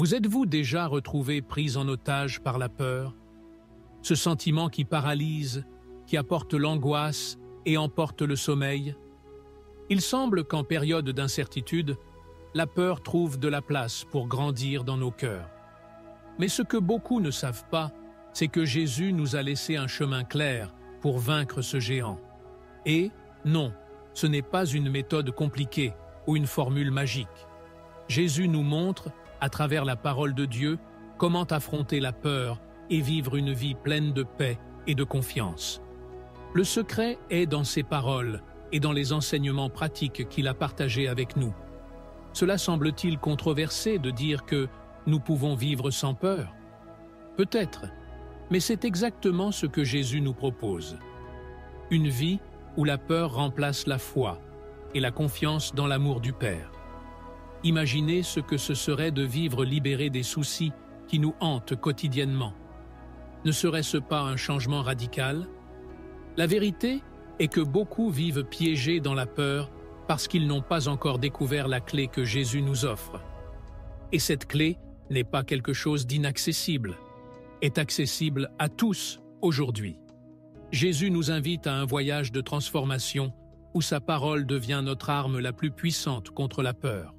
Vous êtes-vous déjà retrouvé pris en otage par la peur? Ce sentiment qui paralyse, qui apporte l'angoisse et emporte le sommeil? Il semble qu'en période d'incertitude, la peur trouve de la place pour grandir dans nos cœurs. Mais ce que beaucoup ne savent pas, c'est que Jésus nous a laissé un chemin clair pour vaincre ce géant. Et non, ce n'est pas une méthode compliquée ou une formule magique. Jésus nous montre, à travers la parole de Dieu, comment affronter la peur et vivre une vie pleine de paix et de confiance. Le secret est dans ses paroles et dans les enseignements pratiques qu'il a partagés avec nous. Cela semble-t-il controversé de dire que nous pouvons vivre sans peur? Peut-être, mais c'est exactement ce que Jésus nous propose. Une vie où la peur remplace la foi et la confiance dans l'amour du Père. Imaginez ce que ce serait de vivre libéré des soucis qui nous hantent quotidiennement. Ne serait-ce pas un changement radical? La vérité est que beaucoup vivent piégés dans la peur parce qu'ils n'ont pas encore découvert la clé que Jésus nous offre. Et cette clé n'est pas quelque chose d'inaccessible, est accessible à tous aujourd'hui. Jésus nous invite à un voyage de transformation où sa parole devient notre arme la plus puissante contre la peur.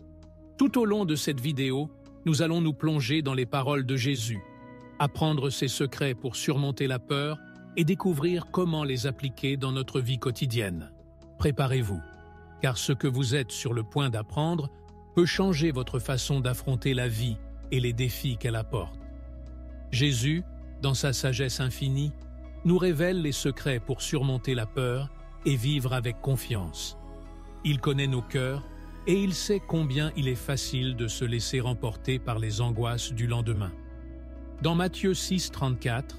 Tout au long de cette vidéo, nous allons nous plonger dans les paroles de Jésus, apprendre ses secrets pour surmonter la peur et découvrir comment les appliquer dans notre vie quotidienne. Préparez-vous, car ce que vous êtes sur le point d'apprendre peut changer votre façon d'affronter la vie et les défis qu'elle apporte. Jésus, dans sa sagesse infinie, nous révèle les secrets pour surmonter la peur et vivre avec confiance. Il connaît nos cœurs et il sait combien il est facile de se laisser remporter par les angoisses du lendemain. Dans Matthieu 6,34,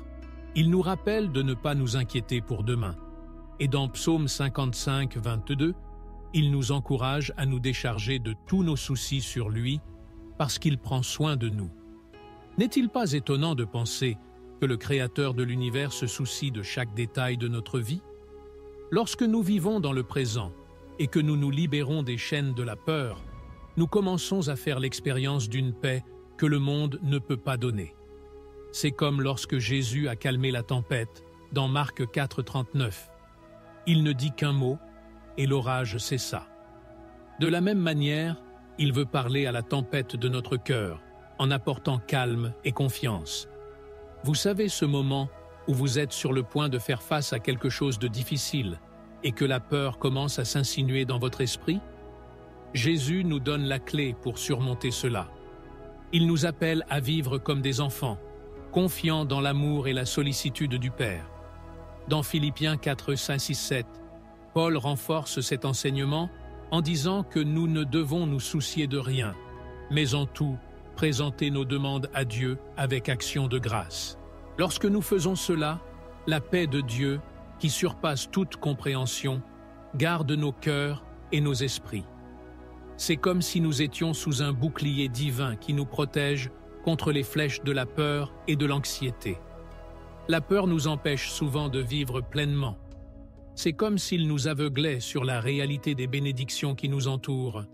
il nous rappelle de ne pas nous inquiéter pour demain. Et dans Psaume 55, 22, il nous encourage à nous décharger de tous nos soucis sur lui parce qu'il prend soin de nous. N'est-il pas étonnant de penser que le Créateur de l'univers se soucie de chaque détail de notre vie? Lorsque nous vivons dans le présent et que nous nous libérons des chaînes de la peur, nous commençons à faire l'expérience d'une paix que le monde ne peut pas donner. C'est comme lorsque Jésus a calmé la tempête dans Marc 4,39. Il ne dit qu'un mot et l'orage cessa. De la même manière, il veut parler à la tempête de notre cœur en apportant calme et confiance. Vous savez ce moment où vous êtes sur le point de faire face à quelque chose de difficile et que la peur commence à s'insinuer dans votre esprit? Jésus nous donne la clé pour surmonter cela. Il nous appelle à vivre comme des enfants, confiants dans l'amour et la sollicitude du Père. Dans Philippiens 4, 5, 6, 7, Paul renforce cet enseignement en disant que nous ne devons nous soucier de rien, mais en tout, présenter nos demandes à Dieu avec action de grâce. Lorsque nous faisons cela, la paix de Dieu, qui surpasse toute compréhension, garde nos cœurs et nos esprits. C'est comme si nous étions sous un bouclier divin qui nous protège contre les flèches de la peur et de l'anxiété. La peur nous empêche souvent de vivre pleinement. C'est comme s'il nous aveuglait sur la réalité des bénédictions qui nous entourent.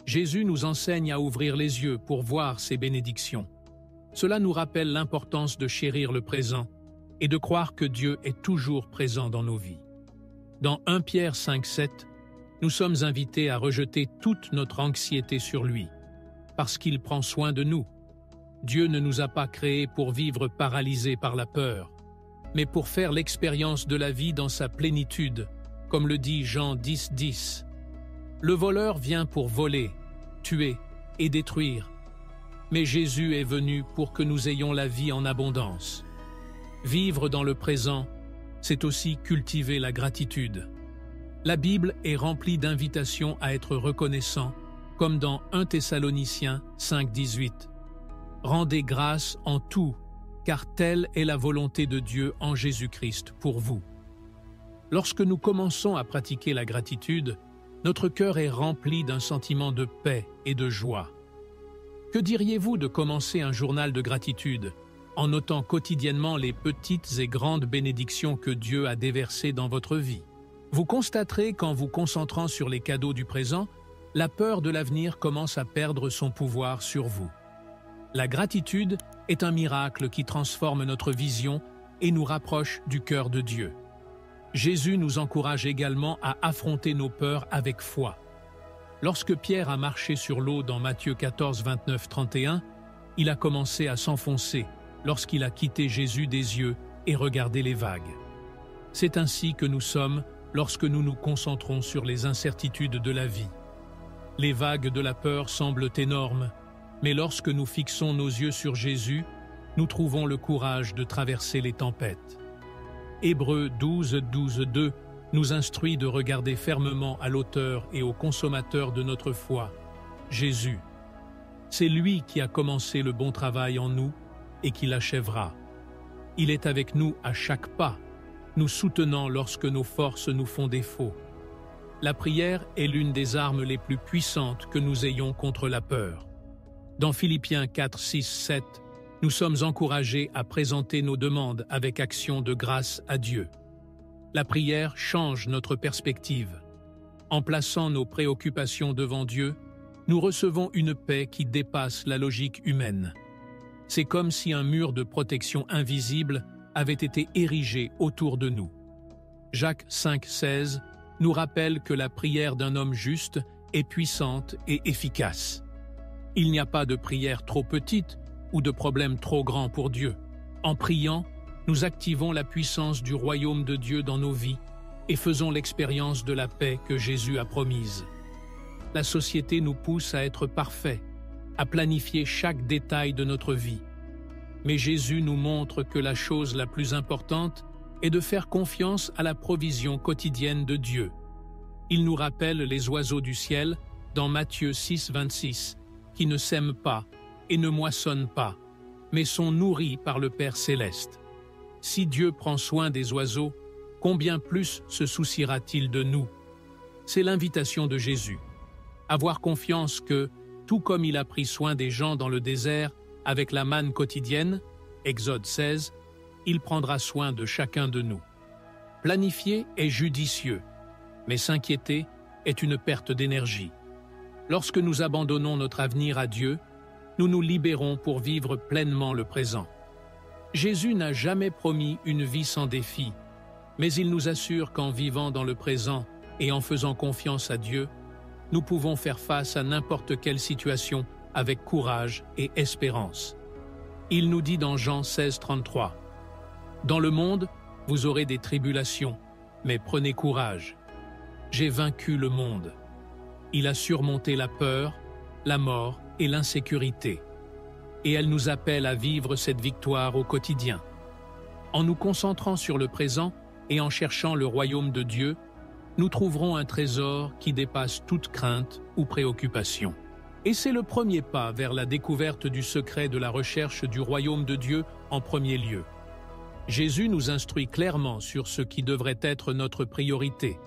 Jésus nous enseigne à ouvrir les yeux pour voir ces bénédictions. Cela nous rappelle l'importance de chérir le présent et de croire que Dieu est toujours présent dans nos vies. Dans 1 Pierre 5, 7, nous sommes invités à rejeter toute notre anxiété sur lui, parce qu'il prend soin de nous. Dieu ne nous a pas créés pour vivre paralysés par la peur, mais pour faire l'expérience de la vie dans sa plénitude, comme le dit Jean 10, 10. Le voleur vient pour voler, tuer et détruire, mais Jésus est venu pour que nous ayons la vie en abondance. Vivre dans le présent, c'est aussi cultiver la gratitude. La Bible est remplie d'invitations à être reconnaissant, comme dans 1 Thessaloniciens 5, 18. Rendez grâce en tout, car telle est la volonté de Dieu en Jésus-Christ pour vous. Lorsque nous commençons à pratiquer la gratitude, notre cœur est rempli d'un sentiment de paix et de joie. Que diriez-vous de commencer un journal de gratitude, en notant quotidiennement les petites et grandes bénédictions que Dieu a déversées dans votre vie? Vous constaterez qu'en vous concentrant sur les cadeaux du présent, la peur de l'avenir commence à perdre son pouvoir sur vous. La gratitude est un miracle qui transforme notre vision et nous rapproche du cœur de Dieu. Jésus nous encourage également à affronter nos peurs avec foi. Lorsque Pierre a marché sur l'eau dans Matthieu 14, 29, 31, il a commencé à s'enfoncer lorsqu'il a quitté Jésus des yeux et regardé les vagues. C'est ainsi que nous sommes lorsque nous nous concentrons sur les incertitudes de la vie. Les vagues de la peur semblent énormes, mais lorsque nous fixons nos yeux sur Jésus, nous trouvons le courage de traverser les tempêtes. Hébreux 12, 12, 2 nous instruit de regarder fermement à l'auteur et au consommateur de notre foi, Jésus. C'est lui qui a commencé le bon travail en nous et qui l'achèvera. Il est avec nous à chaque pas, nous soutenant lorsque nos forces nous font défaut. La prière est l'une des armes les plus puissantes que nous ayons contre la peur. Dans Philippiens 4, 6, 7, nous sommes encouragés à présenter nos demandes avec action de grâce à Dieu. La prière change notre perspective. En plaçant nos préoccupations devant Dieu, nous recevons une paix qui dépasse la logique humaine. C'est comme si un mur de protection invisible avait été érigé autour de nous. Jacques 5, 16 nous rappelle que la prière d'un homme juste est puissante et efficace. Il n'y a pas de prière trop petite ou de problème trop grand pour Dieu. En priant, nous activons la puissance du royaume de Dieu dans nos vies et faisons l'expérience de la paix que Jésus a promise. La société nous pousse à être parfaits, à planifier chaque détail de notre vie. Mais Jésus nous montre que la chose la plus importante est de faire confiance à la provision quotidienne de Dieu. Il nous rappelle les oiseaux du ciel dans Matthieu 6, 26, qui ne sèment pas et ne moissonnent pas, mais sont nourris par le Père céleste. Si Dieu prend soin des oiseaux, combien plus se souciera-t-il de nous? C'est l'invitation de Jésus. Avoir confiance que, tout comme il a pris soin des gens dans le désert avec la manne quotidienne, Exode 16, il prendra soin de chacun de nous. Planifier est judicieux, mais s'inquiéter est une perte d'énergie. Lorsque nous abandonnons notre avenir à Dieu, nous nous libérons pour vivre pleinement le présent. Jésus n'a jamais promis une vie sans défi, mais il nous assure qu'en vivant dans le présent et en faisant confiance à Dieu, nous pouvons faire face à n'importe quelle situation avec courage et espérance. Il nous dit dans Jean 16, 33, « Dans le monde, vous aurez des tribulations, mais prenez courage. J'ai vaincu le monde. » Il a surmonté la peur, la mort et l'insécurité. Et elle nous appelle à vivre cette victoire au quotidien. En nous concentrant sur le présent et en cherchant le royaume de Dieu, nous trouverons un trésor qui dépasse toute crainte ou préoccupation. Et c'est le premier pas vers la découverte du secret de la recherche du royaume de Dieu en premier lieu. Jésus nous instruit clairement sur ce qui devrait être notre priorité.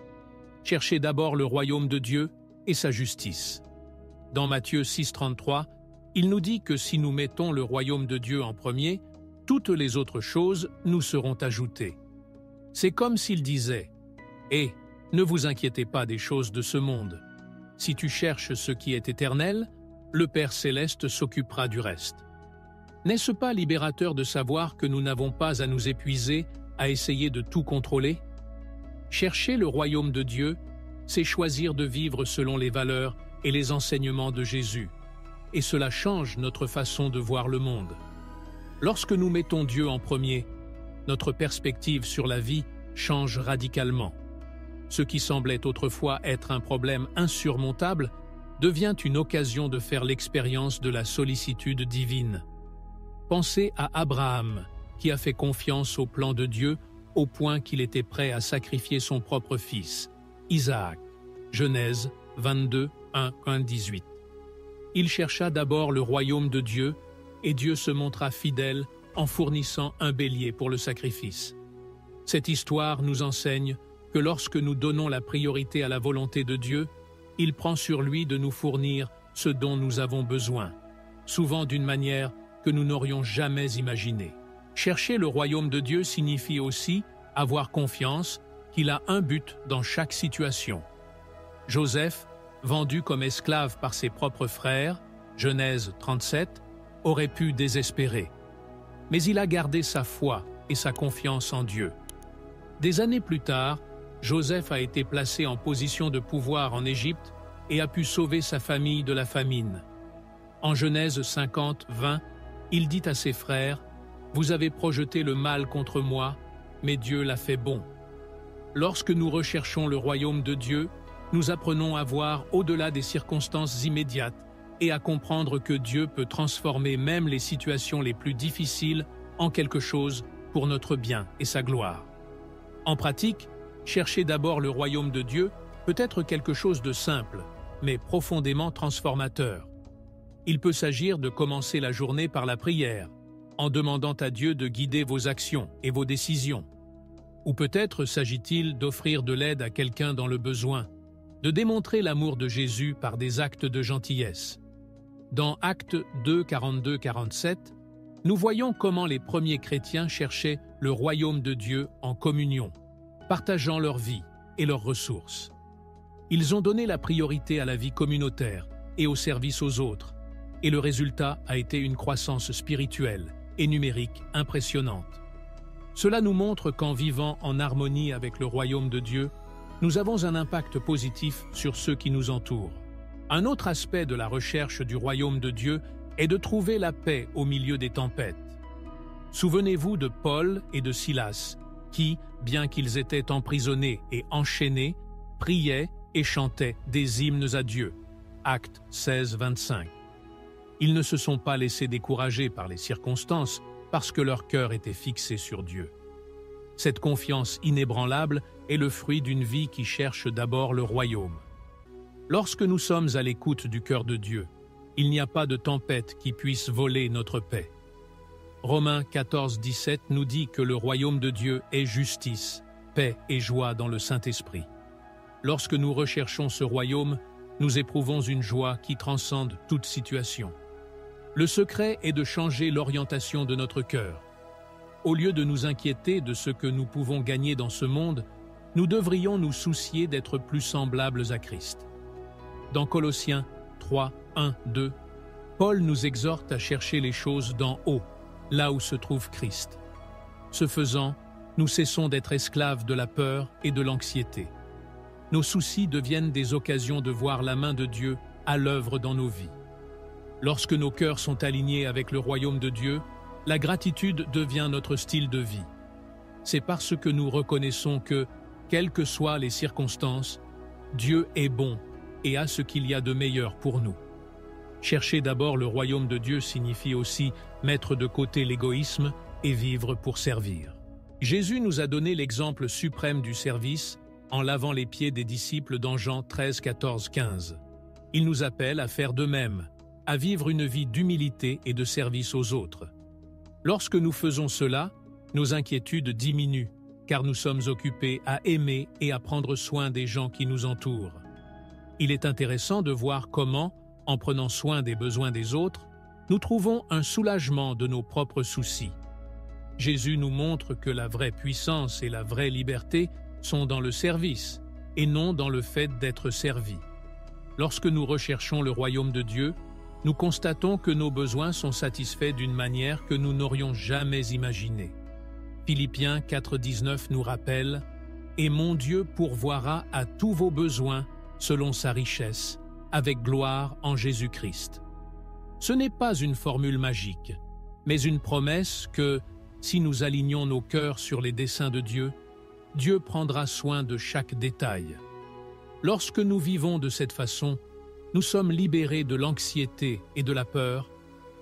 Cherchez d'abord le royaume de Dieu et sa justice. Dans Matthieu 6, 33, il nous dit que si nous mettons le royaume de Dieu en premier, toutes les autres choses nous seront ajoutées. C'est comme s'il disait « Eh, ne vous inquiétez pas des choses de ce monde. Si tu cherches ce qui est éternel, le Père céleste s'occupera du reste. » N'est-ce pas libérateur de savoir que nous n'avons pas à nous épuiser à essayer de tout contrôler? Chercher le royaume de Dieu, c'est choisir de vivre selon les valeurs et les enseignements de Jésus. Et cela change notre façon de voir le monde. Lorsque nous mettons Dieu en premier, notre perspective sur la vie change radicalement. Ce qui semblait autrefois être un problème insurmontable devient une occasion de faire l'expérience de la sollicitude divine. Pensez à Abraham, qui a fait confiance au plan de Dieu au point qu'il était prêt à sacrifier son propre fils, Isaac. Genèse 22, 1, 18. Il chercha d'abord le royaume de Dieu, et Dieu se montra fidèle en fournissant un bélier pour le sacrifice. Cette histoire nous enseigne que lorsque nous donnons la priorité à la volonté de Dieu, il prend sur lui de nous fournir ce dont nous avons besoin, souvent d'une manière que nous n'aurions jamais imaginée. Chercher le royaume de Dieu signifie aussi avoir confiance qu'il a un but dans chaque situation. Joseph, vendu comme esclave par ses propres frères, Genèse 37, aurait pu désespérer. Mais il a gardé sa foi et sa confiance en Dieu. Des années plus tard, Joseph a été placé en position de pouvoir en Égypte et a pu sauver sa famille de la famine. En Genèse 50, 20, il dit à ses frères « Vous avez projeté le mal contre moi, mais Dieu l'a fait bon. » Lorsque nous recherchons le royaume de Dieu, nous apprenons à voir au-delà des circonstances immédiates et à comprendre que Dieu peut transformer même les situations les plus difficiles en quelque chose pour notre bien et sa gloire. En pratique, chercher d'abord le royaume de Dieu peut être quelque chose de simple, mais profondément transformateur. Il peut s'agir de commencer la journée par la prière, en demandant à Dieu de guider vos actions et vos décisions. Ou peut-être s'agit-il d'offrir de l'aide à quelqu'un dans le besoin, de démontrer l'amour de Jésus par des actes de gentillesse. Dans Actes 2, 42-47, nous voyons comment les premiers chrétiens cherchaient le royaume de Dieu en communion, partageant leur vie et leurs ressources. Ils ont donné la priorité à la vie communautaire et au service aux autres, et le résultat a été une croissance spirituelle et numérique impressionnante. Cela nous montre qu'en vivant en harmonie avec le royaume de Dieu, nous avons un impact positif sur ceux qui nous entourent. Un autre aspect de la recherche du royaume de Dieu est de trouver la paix au milieu des tempêtes. Souvenez-vous de Paul et de Silas, qui, bien qu'ils étaient emprisonnés et enchaînés, priaient et chantaient des hymnes à Dieu. Actes 16, 25. Ils ne se sont pas laissés décourager par les circonstances parce que leur cœur était fixé sur Dieu. Cette confiance inébranlable est le fruit d'une vie qui cherche d'abord le royaume. Lorsque nous sommes à l'écoute du cœur de Dieu, il n'y a pas de tempête qui puisse voler notre paix. Romains 14, 17 nous dit que le royaume de Dieu est justice, paix et joie dans le Saint-Esprit. Lorsque nous recherchons ce royaume, nous éprouvons une joie qui transcende toute situation. Le secret est de changer l'orientation de notre cœur. Au lieu de nous inquiéter de ce que nous pouvons gagner dans ce monde, nous devrions nous soucier d'être plus semblables à Christ. Dans Colossiens 3, 1, 2, Paul nous exhorte à chercher les choses d'en haut, là où se trouve Christ. Ce faisant, nous cessons d'être esclaves de la peur et de l'anxiété. Nos soucis deviennent des occasions de voir la main de Dieu à l'œuvre dans nos vies. Lorsque nos cœurs sont alignés avec le royaume de Dieu, la gratitude devient notre style de vie. C'est parce que nous reconnaissons que, quelles que soient les circonstances, Dieu est bon et a ce qu'il y a de meilleur pour nous. Chercher d'abord le royaume de Dieu signifie aussi mettre de côté l'égoïsme et vivre pour servir. Jésus nous a donné l'exemple suprême du service en lavant les pieds des disciples dans Jean 13, 14, 15. Il nous appelle à faire de même, à vivre une vie d'humilité et de service aux autres. Lorsque nous faisons cela, nos inquiétudes diminuent, car nous sommes occupés à aimer et à prendre soin des gens qui nous entourent. Il est intéressant de voir comment, en prenant soin des besoins des autres, nous trouvons un soulagement de nos propres soucis. Jésus nous montre que la vraie puissance et la vraie liberté sont dans le service, et non dans le fait d'être servi. Lorsque nous recherchons le royaume de Dieu, nous constatons que nos besoins sont satisfaits d'une manière que nous n'aurions jamais imaginée. Philippiens 4,19 nous rappelle « Et mon Dieu pourvoira à tous vos besoins selon sa richesse, avec gloire en Jésus-Christ. » Ce n'est pas une formule magique, mais une promesse que, si nous alignons nos cœurs sur les desseins de Dieu, Dieu prendra soin de chaque détail. Lorsque nous vivons de cette façon, nous sommes libérés de l'anxiété et de la peur,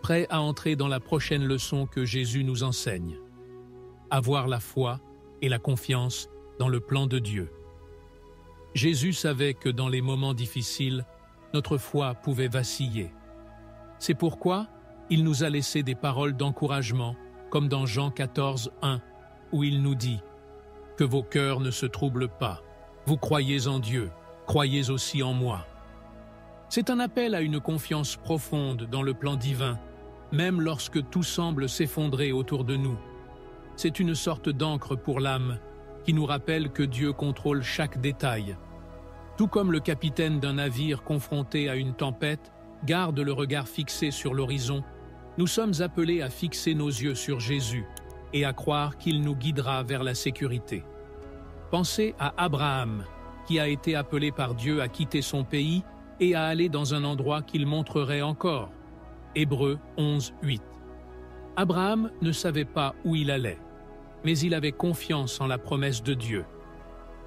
prêts à entrer dans la prochaine leçon que Jésus nous enseigne. Avoir la foi et la confiance dans le plan de Dieu. Jésus savait que dans les moments difficiles, notre foi pouvait vaciller. C'est pourquoi il nous a laissé des paroles d'encouragement, comme dans Jean 14, 1, où il nous dit « Que vos cœurs ne se troublent pas, vous croyez en Dieu, croyez aussi en moi. » C'est un appel à une confiance profonde dans le plan divin, même lorsque tout semble s'effondrer autour de nous. C'est une sorte d'encre pour l'âme qui nous rappelle que Dieu contrôle chaque détail. Tout comme le capitaine d'un navire confronté à une tempête garde le regard fixé sur l'horizon, nous sommes appelés à fixer nos yeux sur Jésus et à croire qu'il nous guidera vers la sécurité. Pensez à Abraham, qui a été appelé par Dieu à quitter son pays et à aller dans un endroit qu'il montrerait encore. Hébreux 11, 8. Abraham ne savait pas où il allait, mais il avait confiance en la promesse de Dieu.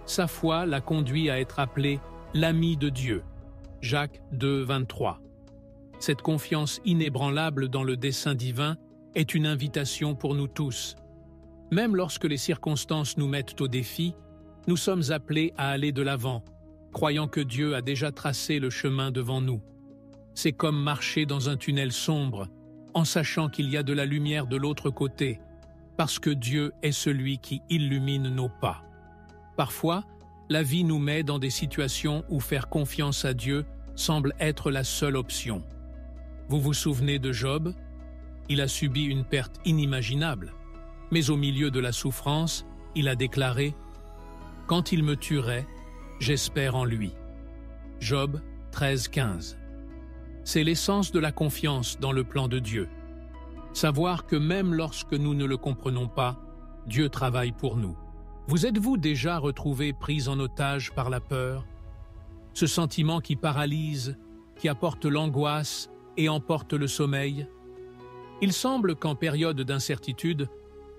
Sa foi l'a conduit à être appelé l'ami de Dieu. Jacques 2, 23. Cette confiance inébranlable dans le dessein divin est une invitation pour nous tous. Même lorsque les circonstances nous mettent au défi, nous sommes appelés à aller de l'avant, croyant que Dieu a déjà tracé le chemin devant nous. C'est comme marcher dans un tunnel sombre, en sachant qu'il y a de la lumière de l'autre côté, parce que Dieu est celui qui illumine nos pas. Parfois, la vie nous met dans des situations où faire confiance à Dieu semble être la seule option. Vous vous souvenez de Job? Il a subi une perte inimaginable, mais au milieu de la souffrance, il a déclaré « Quand il me tuerait, j'espère en lui ». Job 13, 15. C'est l'essence de la confiance dans le plan de Dieu. Savoir que même lorsque nous ne le comprenons pas, Dieu travaille pour nous. Vous êtes-vous déjà retrouvé pris en otage par la peur? Ce sentiment qui paralyse, qui apporte l'angoisse et emporte le sommeil? Il semble qu'en période d'incertitude,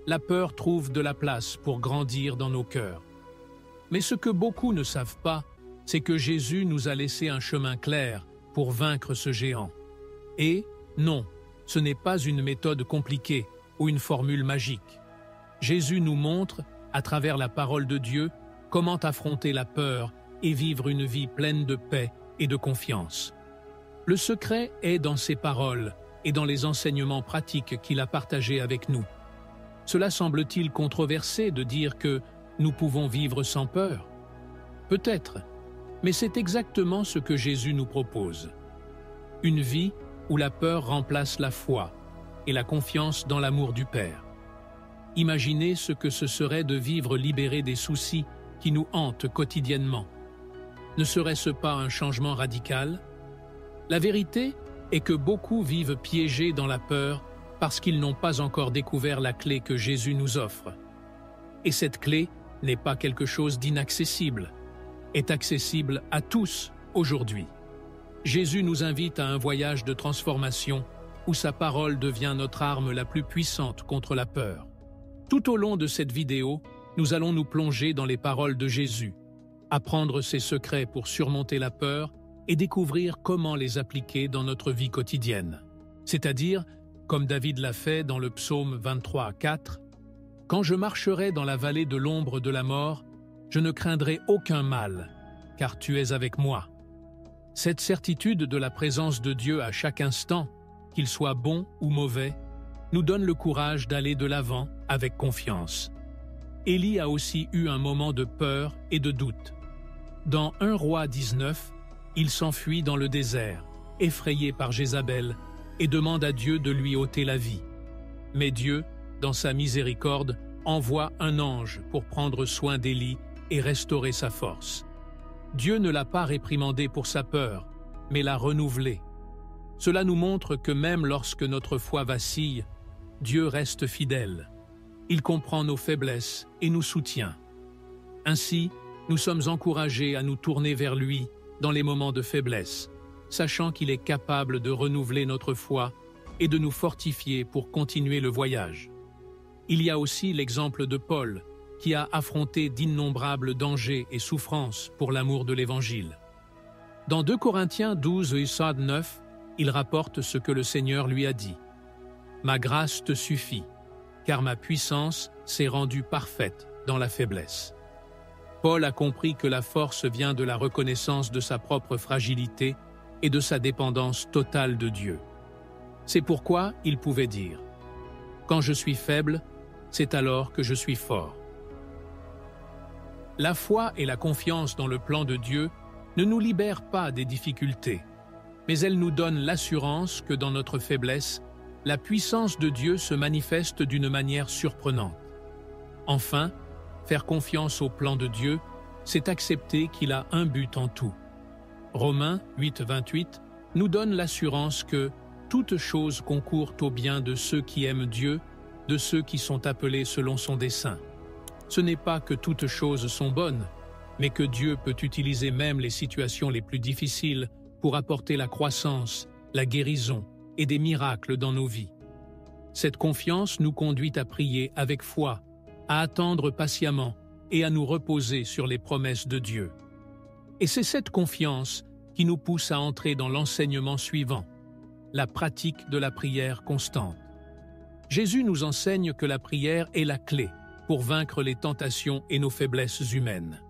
la peur trouve de la place pour grandir dans nos cœurs. Mais ce que beaucoup ne savent pas, c'est que Jésus nous a laissé un chemin clair pour vaincre ce géant. Et non, ce n'est pas une méthode compliquée ou une formule magique. Jésus nous montre, à travers la parole de Dieu, comment affronter la peur et vivre une vie pleine de paix et de confiance. Le secret est dans ses paroles et dans les enseignements pratiques qu'il a partagés avec nous. Cela semble-t-il controversé de dire que nous pouvons vivre sans peur? Peut-être, mais c'est exactement ce que Jésus nous propose. Une vie où la peur remplace la foi et la confiance dans l'amour du Père. Imaginez ce que ce serait de vivre libéré des soucis qui nous hantent quotidiennement. Ne serait-ce pas un changement radical? La vérité est que beaucoup vivent piégés dans la peur parce qu'ils n'ont pas encore découvert la clé que Jésus nous offre. Et cette clé n'est pas quelque chose d'inaccessible, est accessible à tous aujourd'hui. Jésus nous invite à un voyage de transformation où sa parole devient notre arme la plus puissante contre la peur. Tout au long de cette vidéo, nous allons nous plonger dans les paroles de Jésus, apprendre ses secrets pour surmonter la peur et découvrir comment les appliquer dans notre vie quotidienne. C'est-à-dire, comme David l'a fait dans le psaume 23, 4, « Quand je marcherai dans la vallée de l'ombre de la mort, je ne craindrai aucun mal, car tu es avec moi. » Cette certitude de la présence de Dieu à chaque instant, qu'il soit bon ou mauvais, nous donne le courage d'aller de l'avant avec confiance. Élie a aussi eu un moment de peur et de doute. Dans 1 Roi 19, il s'enfuit dans le désert, effrayé par Jézabel, et demande à Dieu de lui ôter la vie. Mais Dieu, dans sa miséricorde, envoie un ange pour prendre soin d'Élie et restaurer sa force. Dieu ne l'a pas réprimandé pour sa peur, mais l'a renouvelé. Cela nous montre que même lorsque notre foi vacille, Dieu reste fidèle. Il comprend nos faiblesses et nous soutient. Ainsi, nous sommes encouragés à nous tourner vers lui dans les moments de faiblesse, sachant qu'il est capable de renouveler notre foi et de nous fortifier pour continuer le voyage. Il y a aussi l'exemple de Paul, qui a affronté d'innombrables dangers et souffrances pour l'amour de l'Évangile. Dans 2 Corinthiens 12 et 9, il rapporte ce que le Seigneur lui a dit. « Ma grâce te suffit, car ma puissance s'est rendue parfaite dans la faiblesse. » Paul a compris que la force vient de la reconnaissance de sa propre fragilité et de sa dépendance totale de Dieu. C'est pourquoi il pouvait dire « Quand je suis faible, c'est alors que je suis fort. » La foi et la confiance dans le plan de Dieu ne nous libèrent pas des difficultés, mais elles nous donnent l'assurance que dans notre faiblesse, la puissance de Dieu se manifeste d'une manière surprenante. Enfin, faire confiance au plan de Dieu, c'est accepter qu'il a un but en tout. Romains 8, 28 nous donne l'assurance que toutes choses concourent au bien de ceux qui aiment Dieu, de ceux qui sont appelés selon son dessein. Ce n'est pas que toutes choses sont bonnes, mais que Dieu peut utiliser même les situations les plus difficiles pour apporter la croissance, la guérison et des miracles dans nos vies. Cette confiance nous conduit à prier avec foi, à attendre patiemment et à nous reposer sur les promesses de Dieu. Et c'est cette confiance qui nous pousse à entrer dans l'enseignement suivant, la pratique de la prière constante. Jésus nous enseigne que la prière est la clé pour vaincre les tentations et nos faiblesses humaines.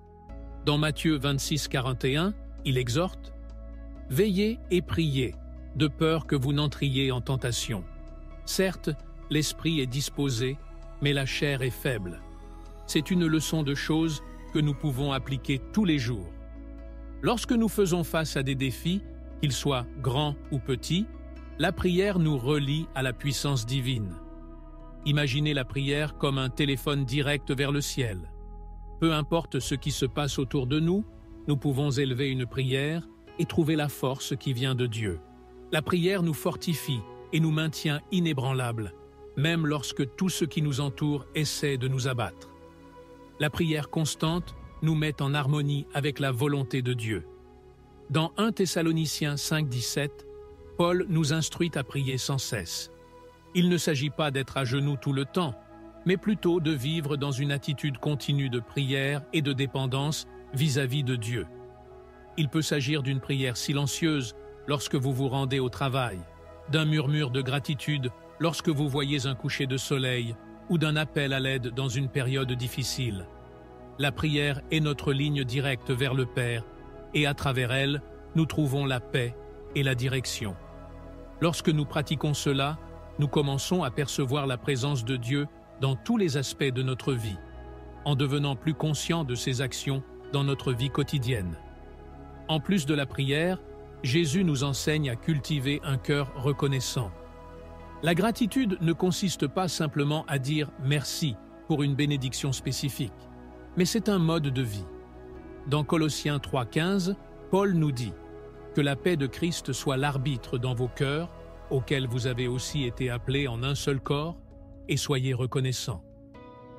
Dans Matthieu 26, 41, il exhorte « Veillez et priez, de peur que vous n'entriez en tentation. Certes, l'esprit est disposé, mais la chair est faible. » C'est une leçon de choses que nous pouvons appliquer tous les jours. Lorsque nous faisons face à des défis, qu'ils soient grands ou petits, la prière nous relie à la puissance divine. Imaginez la prière comme un téléphone direct vers le ciel. Peu importe ce qui se passe autour de nous, nous pouvons élever une prière et trouver la force qui vient de Dieu. La prière nous fortifie et nous maintient inébranlables, même lorsque tout ce qui nous entoure essaie de nous abattre. La prière constante nous met en harmonie avec la volonté de Dieu. Dans 1 Thessaloniciens 5, 17, Paul nous instruit à prier sans cesse. Il ne s'agit pas d'être à genoux tout le temps, mais plutôt de vivre dans une attitude continue de prière et de dépendance vis-à-vis de Dieu. Il peut s'agir d'une prière silencieuse lorsque vous vous rendez au travail, d'un murmure de gratitude lorsque vous voyez un coucher de soleil ou d'un appel à l'aide dans une période difficile. La prière est notre ligne directe vers le Père et à travers elle, nous trouvons la paix et la direction. Lorsque nous pratiquons cela, nous commençons à percevoir la présence de Dieu dans tous les aspects de notre vie, en devenant plus conscients de ses actions dans notre vie quotidienne. En plus de la prière, Jésus nous enseigne à cultiver un cœur reconnaissant. La gratitude ne consiste pas simplement à dire « merci » pour une bénédiction spécifique, mais c'est un mode de vie. Dans Colossiens 3,15, Paul nous dit « Que la paix de Christ soit l'arbitre dans vos cœurs, auxquels vous avez aussi été appelés en un seul corps, et soyez reconnaissants. »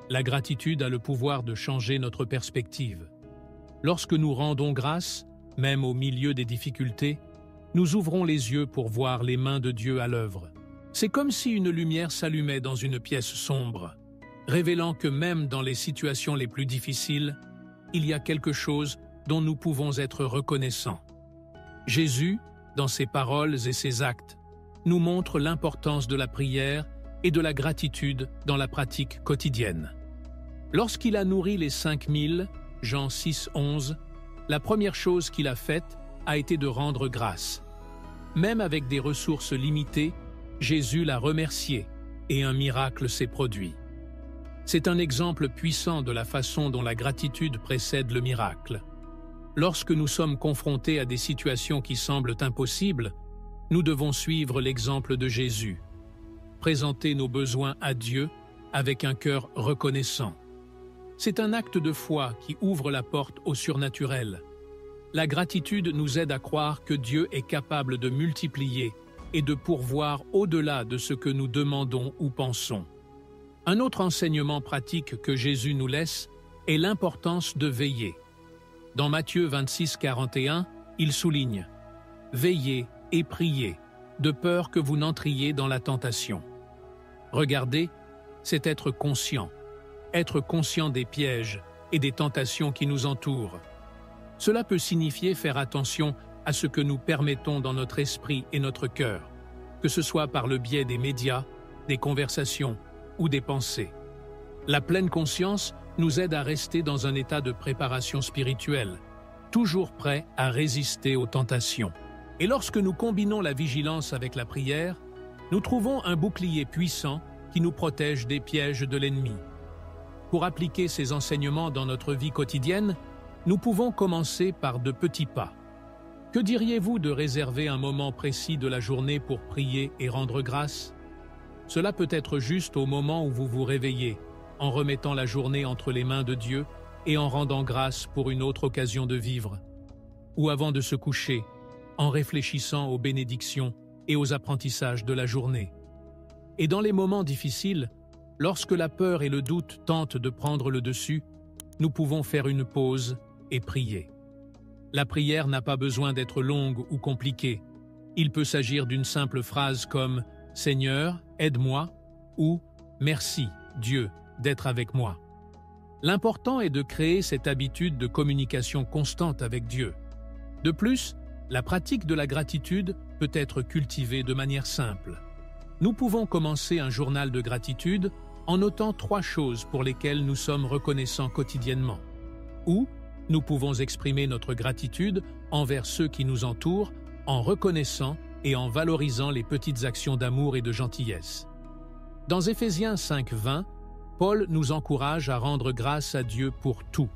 La gratitude a le pouvoir de changer notre perspective. Lorsque nous rendons grâce, même au milieu des difficultés, nous ouvrons les yeux pour voir les mains de Dieu à l'œuvre. C'est comme si une lumière s'allumait dans une pièce sombre, révélant que même dans les situations les plus difficiles, il y a quelque chose dont nous pouvons être reconnaissants. Jésus, dans ses paroles et ses actes, nous montre l'importance de la prière et de la gratitude dans la pratique quotidienne. Lorsqu'il a nourri les 5000, Jean 6, 11, la première chose qu'il a faite a été de rendre grâce. Même avec des ressources limitées, Jésus l'a remercié et un miracle s'est produit. C'est un exemple puissant de la façon dont la gratitude précède le miracle. Lorsque nous sommes confrontés à des situations qui semblent impossibles, nous devons suivre l'exemple de Jésus. Présenter nos besoins à Dieu avec un cœur reconnaissant. C'est un acte de foi qui ouvre la porte au surnaturel. La gratitude nous aide à croire que Dieu est capable de multiplier et de pourvoir au-delà de ce que nous demandons ou pensons. Un autre enseignement pratique que Jésus nous laisse est l'importance de veiller. Dans Matthieu 26, 41, il souligne « Veillez et priez, de peur que vous n'entriez dans la tentation. » Regardez, c'est être conscient des pièges et des tentations qui nous entourent. Cela peut signifier faire attention à ce que nous permettons dans notre esprit et notre cœur, que ce soit par le biais des médias, des conversations ou des pensées. La pleine conscience nous aide à rester dans un état de préparation spirituelle, toujours prêt à résister aux tentations. Et lorsque nous combinons la vigilance avec la prière, nous trouvons un bouclier puissant qui nous protège des pièges de l'ennemi. Pour appliquer ces enseignements dans notre vie quotidienne, nous pouvons commencer par de petits pas. Que diriez-vous de réserver un moment précis de la journée pour prier et rendre grâce? Cela peut être juste au moment où vous vous réveillez, en remettant la journée entre les mains de Dieu et en rendant grâce pour une autre occasion de vivre. Ou avant de se coucher, en réfléchissant aux bénédictions et aux apprentissages de la journée. Et dans les moments difficiles, lorsque la peur et le doute tentent de prendre le dessus, nous pouvons faire une pause et prier. La prière n'a pas besoin d'être longue ou compliquée. Il peut s'agir d'une simple phrase comme « Seigneur, aide-moi » ou « Merci, Dieu, d'être avec moi ». L'important est de créer cette habitude de communication constante avec Dieu. De plus, la pratique de la gratitude peut être cultivée de manière simple. Nous pouvons commencer un journal de gratitude en notant 3 choses pour lesquelles nous sommes reconnaissants quotidiennement. Ou nous pouvons exprimer notre gratitude envers ceux qui nous entourent en reconnaissant et en valorisant les petites actions d'amour et de gentillesse. Dans Éphésiens 5:20, Paul nous encourage à rendre grâce à Dieu pour tout,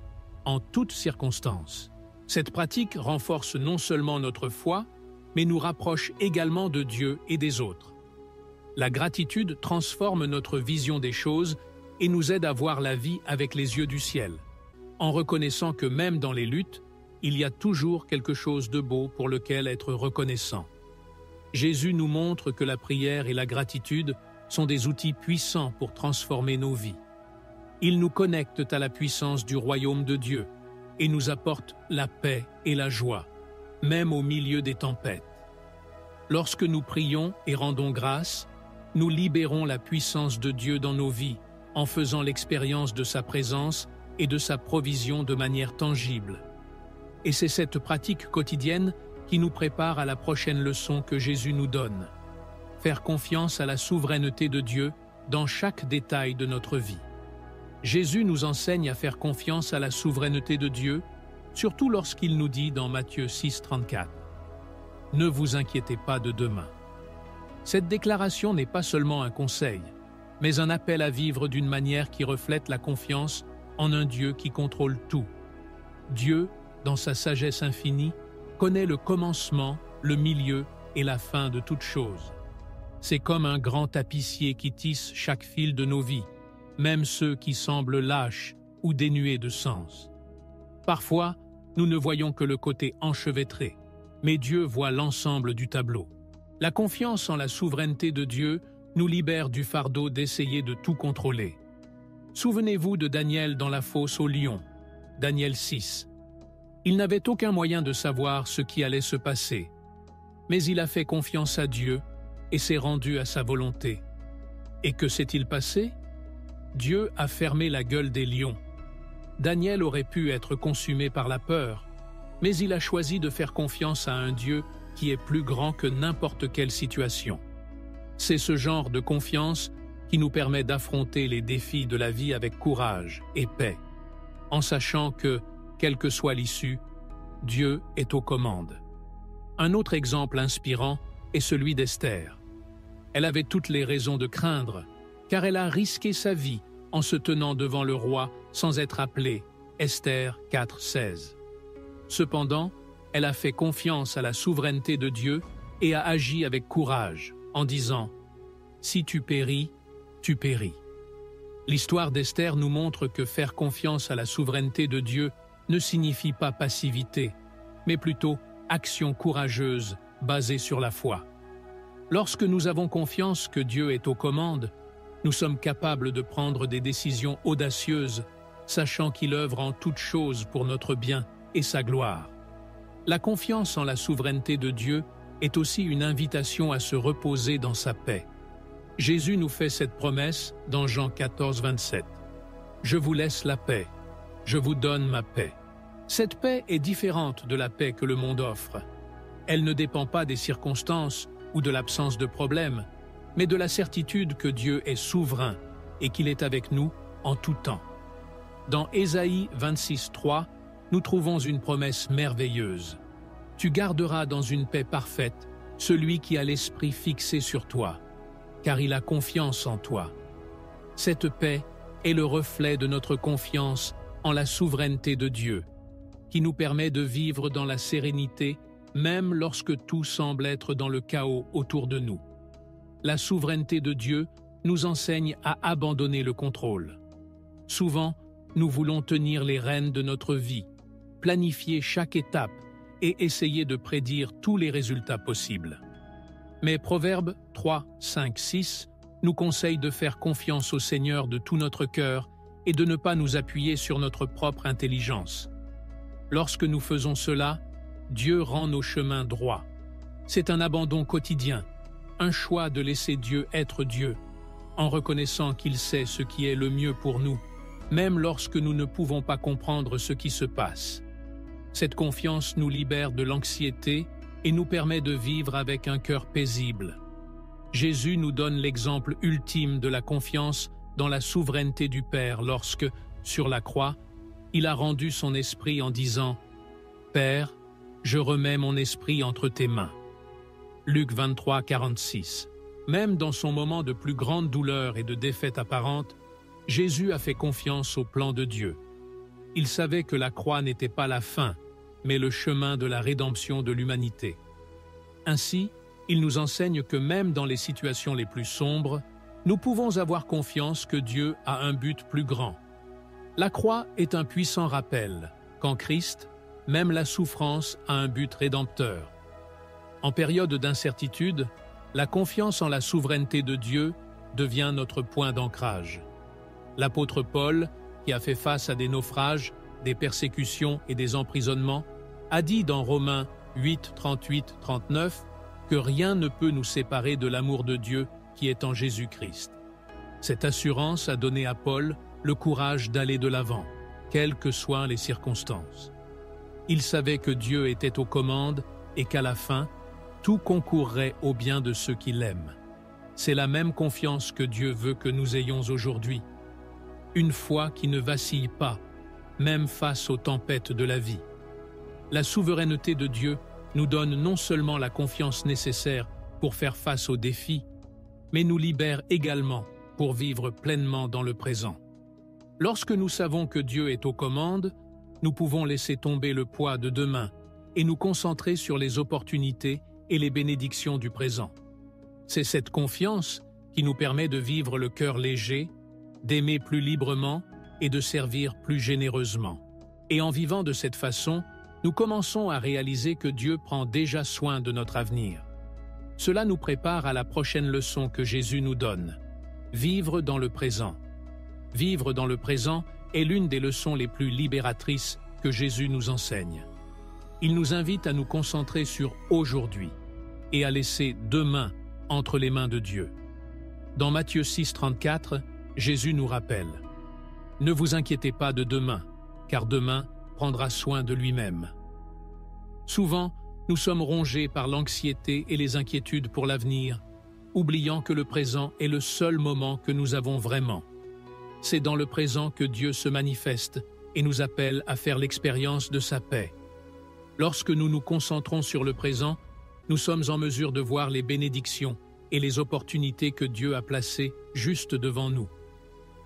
en toutes circonstances. Cette pratique renforce non seulement notre foi, mais nous rapproche également de Dieu et des autres. La gratitude transforme notre vision des choses et nous aide à voir la vie avec les yeux du ciel, en reconnaissant que même dans les luttes, il y a toujours quelque chose de beau pour lequel être reconnaissant. Jésus nous montre que la prière et la gratitude sont des outils puissants pour transformer nos vies. Ils nous connectent à la puissance du royaume de Dieu et nous apportent la paix et la joie, même au milieu des tempêtes. Lorsque nous prions et rendons grâce, nous libérons la puissance de Dieu dans nos vies en faisant l'expérience de sa présence et de sa provision de manière tangible. Et c'est cette pratique quotidienne qui nous prépare à la prochaine leçon que Jésus nous donne. Faire confiance à la souveraineté de Dieu dans chaque détail de notre vie. Jésus nous enseigne à faire confiance à la souveraineté de Dieu, surtout lorsqu'il nous dit dans Matthieu 6:34 « Ne vous inquiétez pas de demain ». Cette déclaration n'est pas seulement un conseil, mais un appel à vivre d'une manière qui reflète la confiance en un Dieu qui contrôle tout. Dieu, dans sa sagesse infinie, connaît le commencement, le milieu et la fin de toute chose. C'est comme un grand tapissier qui tisse chaque fil de nos vies, même ceux qui semblent lâches ou dénués de sens. Parfois, nous ne voyons que le côté enchevêtré, mais Dieu voit l'ensemble du tableau. La confiance en la souveraineté de Dieu nous libère du fardeau d'essayer de tout contrôler. Souvenez-vous de Daniel dans la fosse au lion, Daniel 6. Il n'avait aucun moyen de savoir ce qui allait se passer, mais il a fait confiance à Dieu et s'est rendu à sa volonté. Et que s'est-il passé? Dieu a fermé la gueule des lions. Daniel aurait pu être consumé par la peur, mais il a choisi de faire confiance à un Dieu qui est plus grand que n'importe quelle situation. C'est ce genre de confiance qui nous permet d'affronter les défis de la vie avec courage et paix, en sachant que, quelle que soit l'issue, Dieu est aux commandes. Un autre exemple inspirant est celui d'Esther. Elle avait toutes les raisons de craindre, car elle a risqué sa vie en se tenant devant le roi sans être appelée, Esther 4:16. Cependant, elle a fait confiance à la souveraineté de Dieu et a agi avec courage, en disant « Si tu péris, tu péris ». L'histoire d'Esther nous montre que faire confiance à la souveraineté de Dieu ne signifie pas passivité, mais plutôt action courageuse basée sur la foi. Lorsque nous avons confiance que Dieu est aux commandes, nous sommes capables de prendre des décisions audacieuses, sachant qu'il œuvre en toutes choses pour notre bien et sa gloire. La confiance en la souveraineté de Dieu est aussi une invitation à se reposer dans sa paix. Jésus nous fait cette promesse dans Jean 14:27. « Je vous laisse la paix, je vous donne ma paix ». Cette paix est différente de la paix que le monde offre. Elle ne dépend pas des circonstances ou de l'absence de problèmes, mais de la certitude que Dieu est souverain et qu'il est avec nous en tout temps. Dans Ésaïe 26:3, nous trouvons une promesse merveilleuse. « Tu garderas dans une paix parfaite celui qui a l'esprit fixé sur toi, car il a confiance en toi. » Cette paix est le reflet de notre confiance en la souveraineté de Dieu, qui nous permet de vivre dans la sérénité même lorsque tout semble être dans le chaos autour de nous. La souveraineté de Dieu nous enseigne à abandonner le contrôle. Souvent, nous voulons tenir les rênes de notre vie, planifier chaque étape et essayer de prédire tous les résultats possibles. Mais Proverbes 3, 5, 6 nous conseille de faire confiance au Seigneur de tout notre cœur et de ne pas nous appuyer sur notre propre intelligence. Lorsque nous faisons cela, Dieu rend nos chemins droits. C'est un abandon quotidien, un choix de laisser Dieu être Dieu, en reconnaissant qu'il sait ce qui est le mieux pour nous, même lorsque nous ne pouvons pas comprendre ce qui se passe. Cette confiance nous libère de l'anxiété et nous permet de vivre avec un cœur paisible. Jésus nous donne l'exemple ultime de la confiance dans la souveraineté du Père lorsque, sur la croix, il a rendu son esprit en disant « Père, je remets mon esprit entre tes mains ». Luc 23, 46. Même dans son moment de plus grande douleur et de défaite apparente, Jésus a fait confiance au plan de Dieu. Il savait que la croix n'était pas la fin, mais le chemin de la rédemption de l'humanité. Ainsi, il nous enseigne que même dans les situations les plus sombres, nous pouvons avoir confiance que Dieu a un but plus grand. La croix est un puissant rappel qu'en Christ, même la souffrance a un but rédempteur. En période d'incertitude, la confiance en la souveraineté de Dieu devient notre point d'ancrage. L'apôtre Paul, qui a fait face à des naufrages, des persécutions et des emprisonnements, a dit dans Romains 8, 38, 39 que rien ne peut nous séparer de l'amour de Dieu qui est en Jésus-Christ. Cette assurance a donné à Paul le courage d'aller de l'avant, quelles que soient les circonstances. Il savait que Dieu était aux commandes et qu'à la fin, tout concourrait au bien de ceux qui l'aiment. C'est la même confiance que Dieu veut que nous ayons aujourd'hui. Une foi qui ne vacille pas, même face aux tempêtes de la vie. La souveraineté de Dieu nous donne non seulement la confiance nécessaire pour faire face aux défis, mais nous libère également pour vivre pleinement dans le présent. Lorsque nous savons que Dieu est aux commandes, nous pouvons laisser tomber le poids de demain et nous concentrer sur les opportunités et les bénédictions du présent. C'est cette confiance qui nous permet de vivre le cœur léger, d'aimer plus librement et de servir plus généreusement. Et en vivant de cette façon, nous commençons à réaliser que Dieu prend déjà soin de notre avenir. Cela nous prépare à la prochaine leçon que Jésus nous donne. Vivre dans le présent. Vivre dans le présent est l'une des leçons les plus libératrices que Jésus nous enseigne. Il nous invite à nous concentrer sur aujourd'hui et à laisser demain entre les mains de Dieu. Dans Matthieu 6, 34, Jésus nous rappelle « Ne vous inquiétez pas de demain, car demain prendra soin de lui-même. » Souvent, nous sommes rongés par l'anxiété et les inquiétudes pour l'avenir, oubliant que le présent est le seul moment que nous avons vraiment. C'est dans le présent que Dieu se manifeste et nous appelle à faire l'expérience de sa paix. Lorsque nous nous concentrons sur le présent, nous sommes en mesure de voir les bénédictions et les opportunités que Dieu a placées juste devant nous.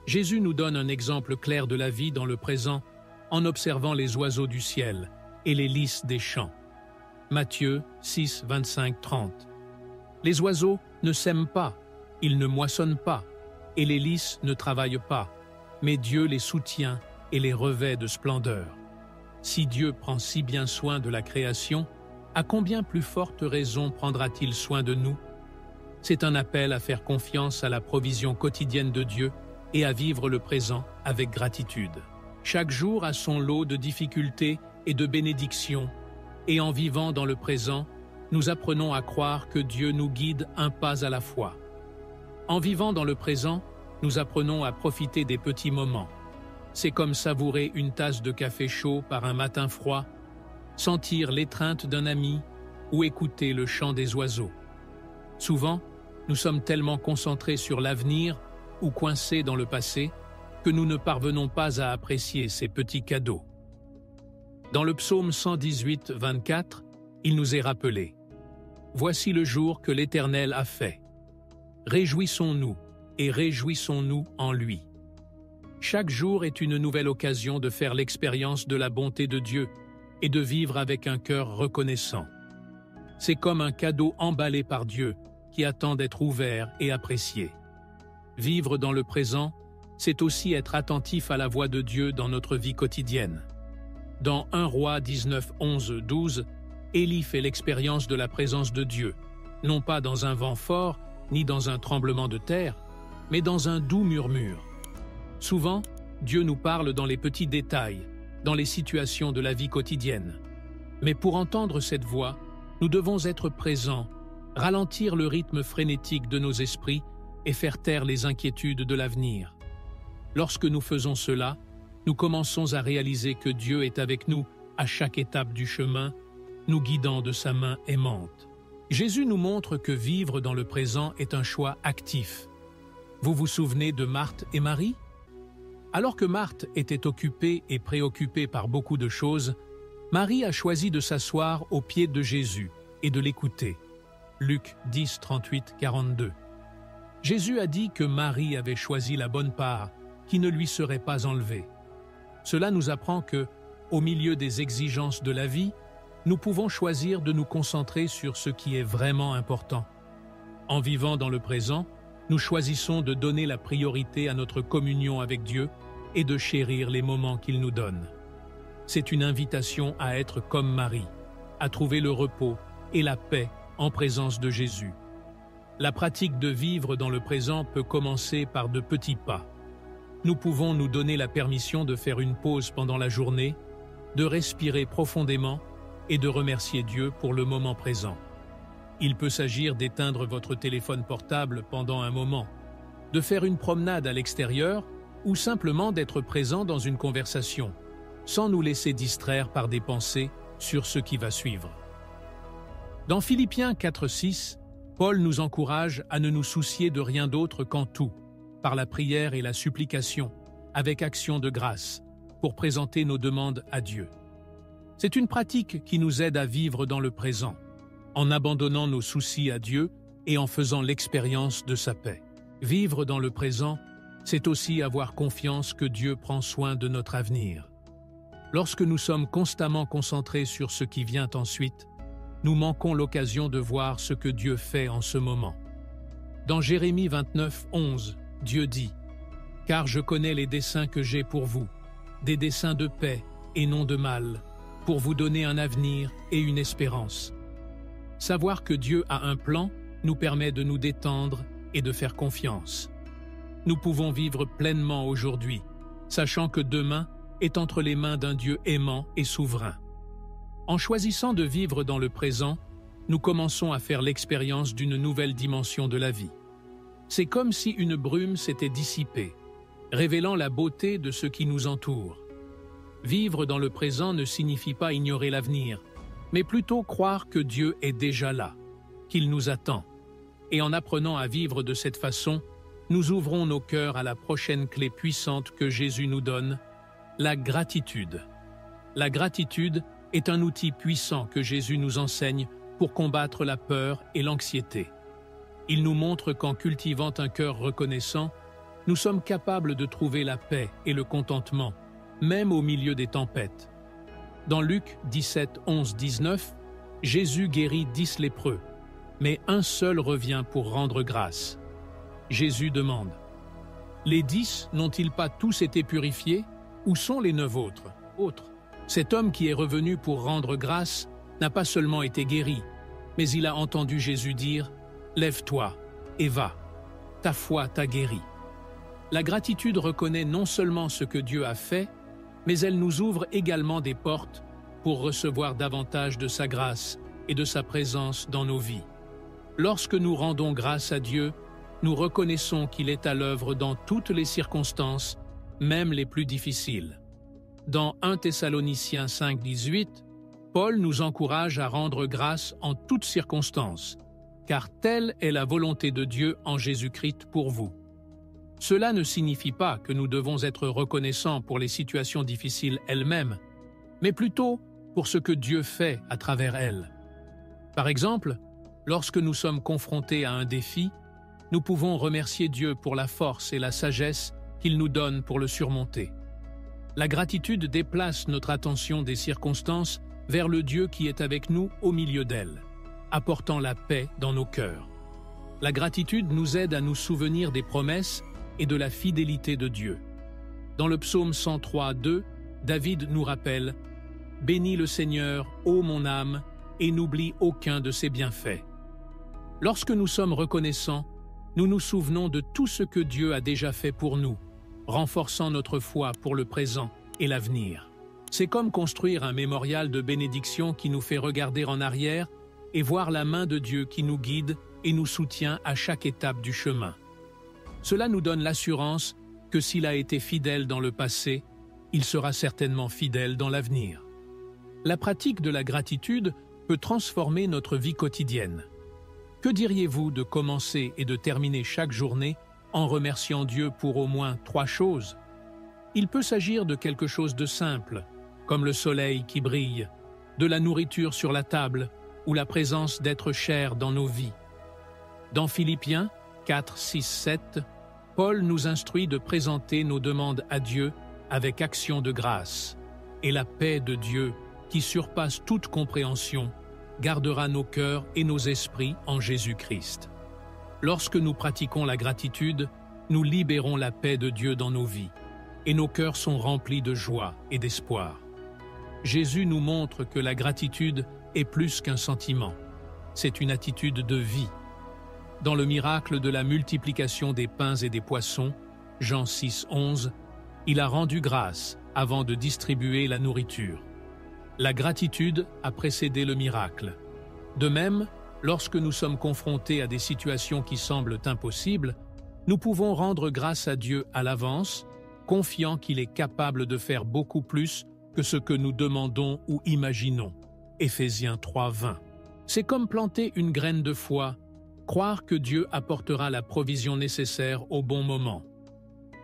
Jésus nous donne un exemple clair de la vie dans le présent en observant les oiseaux du ciel et les lys des champs. Matthieu 6, 25, 30. Les oiseaux ne sèment pas, ils ne moissonnent pas, et les lys ne travaillent pas, mais Dieu les soutient et les revêt de splendeur. Si Dieu prend si bien soin de la création, à combien plus forte raison prendra-t-il soin de nous? C'est un appel à faire confiance à la provision quotidienne de Dieu et à vivre le présent avec gratitude. Chaque jour a son lot de difficultés et de bénédictions, et en vivant dans le présent, nous apprenons à croire que Dieu nous guide un pas à la fois. En vivant dans le présent, nous apprenons à profiter des petits moments. C'est comme savourer une tasse de café chaud par un matin froid, sentir l'étreinte d'un ami ou écouter le chant des oiseaux. Souvent, nous sommes tellement concentrés sur l'avenir ou coincés dans le passé que nous ne parvenons pas à apprécier ces petits cadeaux. Dans le psaume 118, 24, il nous est rappelé « Voici le jour que l'Éternel a fait. Réjouissons-nous et réjouissons-nous en lui. » Chaque jour est une nouvelle occasion de faire l'expérience de la bonté de Dieu et de vivre avec un cœur reconnaissant. C'est comme un cadeau emballé par Dieu qui attend d'être ouvert et apprécié. Vivre dans le présent, c'est aussi être attentif à la voix de Dieu dans notre vie quotidienne. Dans 1 Roi 19, 11, 12, Élie fait l'expérience de la présence de Dieu, non pas dans un vent fort, ni dans un tremblement de terre, mais dans un doux murmure. Souvent, Dieu nous parle dans les petits détails, dans les situations de la vie quotidienne. Mais pour entendre cette voix, nous devons être présents, ralentir le rythme frénétique de nos esprits et faire taire les inquiétudes de l'avenir. Lorsque nous faisons cela, nous commençons à réaliser que Dieu est avec nous à chaque étape du chemin, nous guidant de sa main aimante. Jésus nous montre que vivre dans le présent est un choix actif. Vous vous souvenez de Marthe et Marie? Alors que Marthe était occupée et préoccupée par beaucoup de choses, Marie a choisi de s'asseoir aux pieds de Jésus et de l'écouter. Luc 10, 38, 42. Jésus a dit que Marie avait choisi la bonne part, qui ne lui serait pas enlevée. Cela nous apprend que, au milieu des exigences de la vie, nous pouvons choisir de nous concentrer sur ce qui est vraiment important. En vivant dans le présent, nous choisissons de donner la priorité à notre communion avec Dieu et de chérir les moments qu'il nous donne. C'est une invitation à être comme Marie, à trouver le repos et la paix en présence de Jésus. La pratique de vivre dans le présent peut commencer par de petits pas. Nous pouvons nous donner la permission de faire une pause pendant la journée, de respirer profondément et de remercier Dieu pour le moment présent. Il peut s'agir d'éteindre votre téléphone portable pendant un moment, de faire une promenade à l'extérieur ou simplement d'être présent dans une conversation, sans nous laisser distraire par des pensées sur ce qui va suivre. Dans Philippiens 4:6, Paul nous encourage à ne nous soucier de rien d'autre qu'en tout, par la prière et la supplication, avec action de grâce, pour présenter nos demandes à Dieu. C'est une pratique qui nous aide à vivre dans le présent, en abandonnant nos soucis à Dieu et en faisant l'expérience de sa paix. Vivre dans le présent, c'est aussi avoir confiance que Dieu prend soin de notre avenir. Lorsque nous sommes constamment concentrés sur ce qui vient ensuite, nous manquons l'occasion de voir ce que Dieu fait en ce moment. Dans Jérémie 29:11, Dieu dit « Car je connais les desseins que j'ai pour vous, des desseins de paix et non de mal, pour vous donner un avenir et une espérance. » Savoir que Dieu a un plan nous permet de nous détendre et de faire confiance. Nous pouvons vivre pleinement aujourd'hui, sachant que demain est entre les mains d'un Dieu aimant et souverain. En choisissant de vivre dans le présent, nous commençons à faire l'expérience d'une nouvelle dimension de la vie. C'est comme si une brume s'était dissipée, révélant la beauté de ce qui nous entoure. Vivre dans le présent ne signifie pas ignorer l'avenir, mais plutôt croire que Dieu est déjà là, qu'il nous attend. Et en apprenant à vivre de cette façon, nous ouvrons nos cœurs à la prochaine clé puissante que Jésus nous donne, la gratitude. La gratitude est un outil puissant que Jésus nous enseigne pour combattre la peur et l'anxiété. Il nous montre qu'en cultivant un cœur reconnaissant, nous sommes capables de trouver la paix et le contentement, même au milieu des tempêtes. Dans Luc 17, 11, 19, Jésus guérit 10 lépreux, mais un seul revient pour rendre grâce. Jésus demande « Les 10 n'ont-ils pas tous été purifiés? Où sont les 9 autres ?» Cet homme qui est revenu pour rendre grâce n'a pas seulement été guéri, mais il a entendu Jésus dire « Lève-toi et va, ta foi t'a guéri ». La gratitude reconnaît non seulement ce que Dieu a fait, mais elle nous ouvre également des portes pour recevoir davantage de sa grâce et de sa présence dans nos vies. Lorsque nous rendons grâce à Dieu, nous reconnaissons qu'il est à l'œuvre dans toutes les circonstances, même les plus difficiles. Dans 1 Thessaloniciens 5, 18, Paul nous encourage à rendre grâce en toutes circonstances, car telle est la volonté de Dieu en Jésus-Christ pour vous. Cela ne signifie pas que nous devons être reconnaissants pour les situations difficiles elles-mêmes, mais plutôt pour ce que Dieu fait à travers elles. Par exemple, lorsque nous sommes confrontés à un défi, nous pouvons remercier Dieu pour la force et la sagesse qu'il nous donne pour le surmonter. La gratitude déplace notre attention des circonstances vers le Dieu qui est avec nous au milieu d'elles, apportant la paix dans nos cœurs. La gratitude nous aide à nous souvenir des promesses et de la fidélité de Dieu. Dans le psaume 103, 2, David nous rappelle « Bénis le Seigneur, ô mon âme, et n'oublie aucun de ses bienfaits. » Lorsque nous sommes reconnaissants, nous nous souvenons de tout ce que Dieu a déjà fait pour nous, renforçant notre foi pour le présent et l'avenir. C'est comme construire un mémorial de bénédiction qui nous fait regarder en arrière et voir la main de Dieu qui nous guide et nous soutient à chaque étape du chemin. Cela nous donne l'assurance que s'il a été fidèle dans le passé, il sera certainement fidèle dans l'avenir. La pratique de la gratitude peut transformer notre vie quotidienne. Que diriez-vous de commencer et de terminer chaque journée en remerciant Dieu pour au moins 3 choses? Il peut s'agir de quelque chose de simple, comme le soleil qui brille, de la nourriture sur la table ou la présence d'êtres chers dans nos vies. Dans Philippiens 4, 6, 7, Paul nous instruit de présenter nos demandes à Dieu avec action de grâce, et la paix de Dieu, qui surpasse toute compréhension, gardera nos cœurs et nos esprits en Jésus-Christ. Lorsque nous pratiquons la gratitude, nous libérons la paix de Dieu dans nos vies, et nos cœurs sont remplis de joie et d'espoir. Jésus nous montre que la gratitude est plus qu'un sentiment, c'est une attitude de vie. Dans le miracle de la multiplication des pains et des poissons, Jean 6, 11, il a rendu grâce avant de distribuer la nourriture. La gratitude a précédé le miracle. De même, lorsque nous sommes confrontés à des situations qui semblent impossibles, nous pouvons rendre grâce à Dieu à l'avance, confiant qu'il est capable de faire beaucoup plus que ce que nous demandons ou imaginons. Éphésiens 3, 20. C'est comme planter une graine de foi, croire que Dieu apportera la provision nécessaire au bon moment.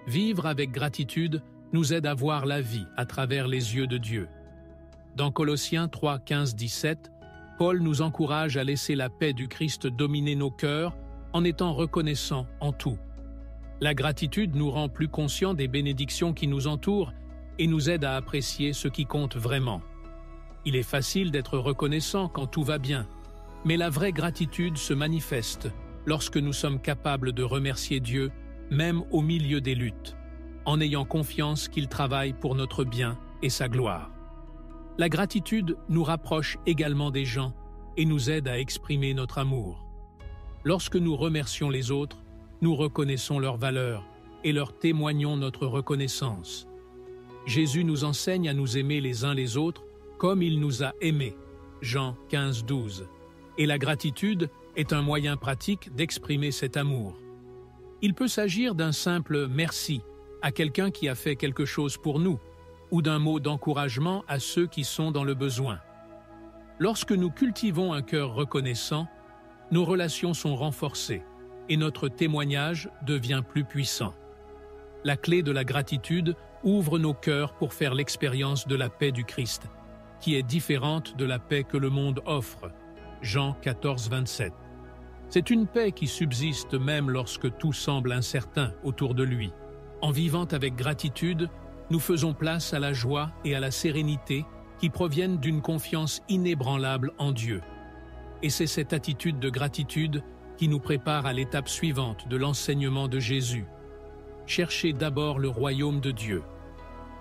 Vivre avec gratitude nous aide à voir la vie à travers les yeux de Dieu. Dans Colossiens 3, 15, 17, Paul nous encourage à laisser la paix du Christ dominer nos cœurs en étant reconnaissants en tout. La gratitude nous rend plus conscients des bénédictions qui nous entourent et nous aide à apprécier ce qui compte vraiment. Il est facile d'être reconnaissant quand tout va bien, mais la vraie gratitude se manifeste lorsque nous sommes capables de remercier Dieu, même au milieu des luttes, en ayant confiance qu'il travaille pour notre bien et sa gloire. La gratitude nous rapproche également des gens et nous aide à exprimer notre amour. Lorsque nous remercions les autres, nous reconnaissons leur valeur et leur témoignons notre reconnaissance. Jésus nous enseigne à nous aimer les uns les autres comme il nous a aimés, Jean 15, 12. Et la gratitude est un moyen pratique d'exprimer cet amour. Il peut s'agir d'un simple « merci » à quelqu'un qui a fait quelque chose pour nous, ou d'un mot d'encouragement à ceux qui sont dans le besoin. Lorsque nous cultivons un cœur reconnaissant, nos relations sont renforcées et notre témoignage devient plus puissant. La clé de la gratitude ouvre nos cœurs pour faire l'expérience de la paix du Christ, qui est différente de la paix que le monde offre. Jean 14, 27. C'est une paix qui subsiste même lorsque tout semble incertain autour de lui. En vivant avec gratitude, nous faisons place à la joie et à la sérénité qui proviennent d'une confiance inébranlable en Dieu. Et c'est cette attitude de gratitude qui nous prépare à l'étape suivante de l'enseignement de Jésus. Cherchez d'abord le royaume de Dieu.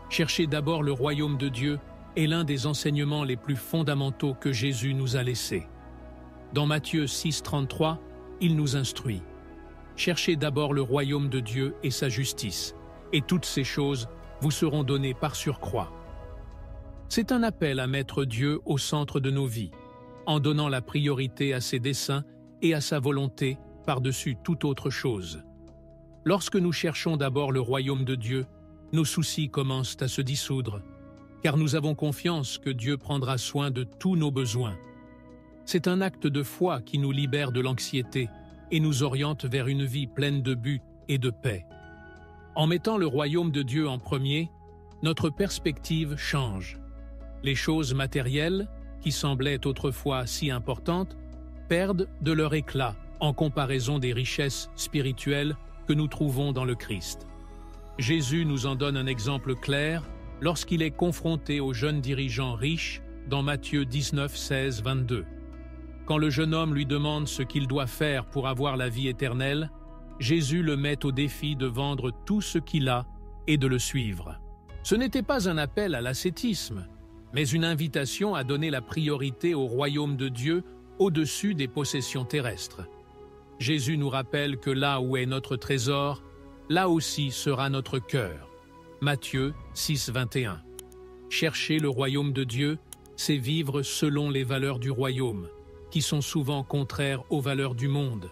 Cherchez d'abord le royaume de Dieu est l'un des enseignements les plus fondamentaux que Jésus nous a laissés. Dans Matthieu 6, 33, il nous instruit. Cherchez d'abord le royaume de Dieu et sa justice, et toutes ces choses vous seront données par surcroît. C'est un appel à mettre Dieu au centre de nos vies, en donnant la priorité à ses desseins et à sa volonté par-dessus toute autre chose. Lorsque nous cherchons d'abord le royaume de Dieu, nos soucis commencent à se dissoudre, car nous avons confiance que Dieu prendra soin de tous nos besoins. C'est un acte de foi qui nous libère de l'anxiété et nous oriente vers une vie pleine de buts et de paix. En mettant le royaume de Dieu en premier, notre perspective change. Les choses matérielles, qui semblaient autrefois si importantes, perdent de leur éclat en comparaison des richesses spirituelles que nous trouvons dans le Christ. Jésus nous en donne un exemple clair lorsqu'il est confronté aux jeunes dirigeants riches dans Matthieu 19, 16, 22. Quand le jeune homme lui demande ce qu'il doit faire pour avoir la vie éternelle, Jésus le met au défi de vendre tout ce qu'il a et de le suivre. Ce n'était pas un appel à l'ascétisme, mais une invitation à donner la priorité au royaume de Dieu au-dessus des possessions terrestres. Jésus nous rappelle que là où est notre trésor, là aussi sera notre cœur. Matthieu 6, 21. Chercher le royaume de Dieu, c'est vivre selon les valeurs du royaume, qui sont souvent contraires aux valeurs du monde.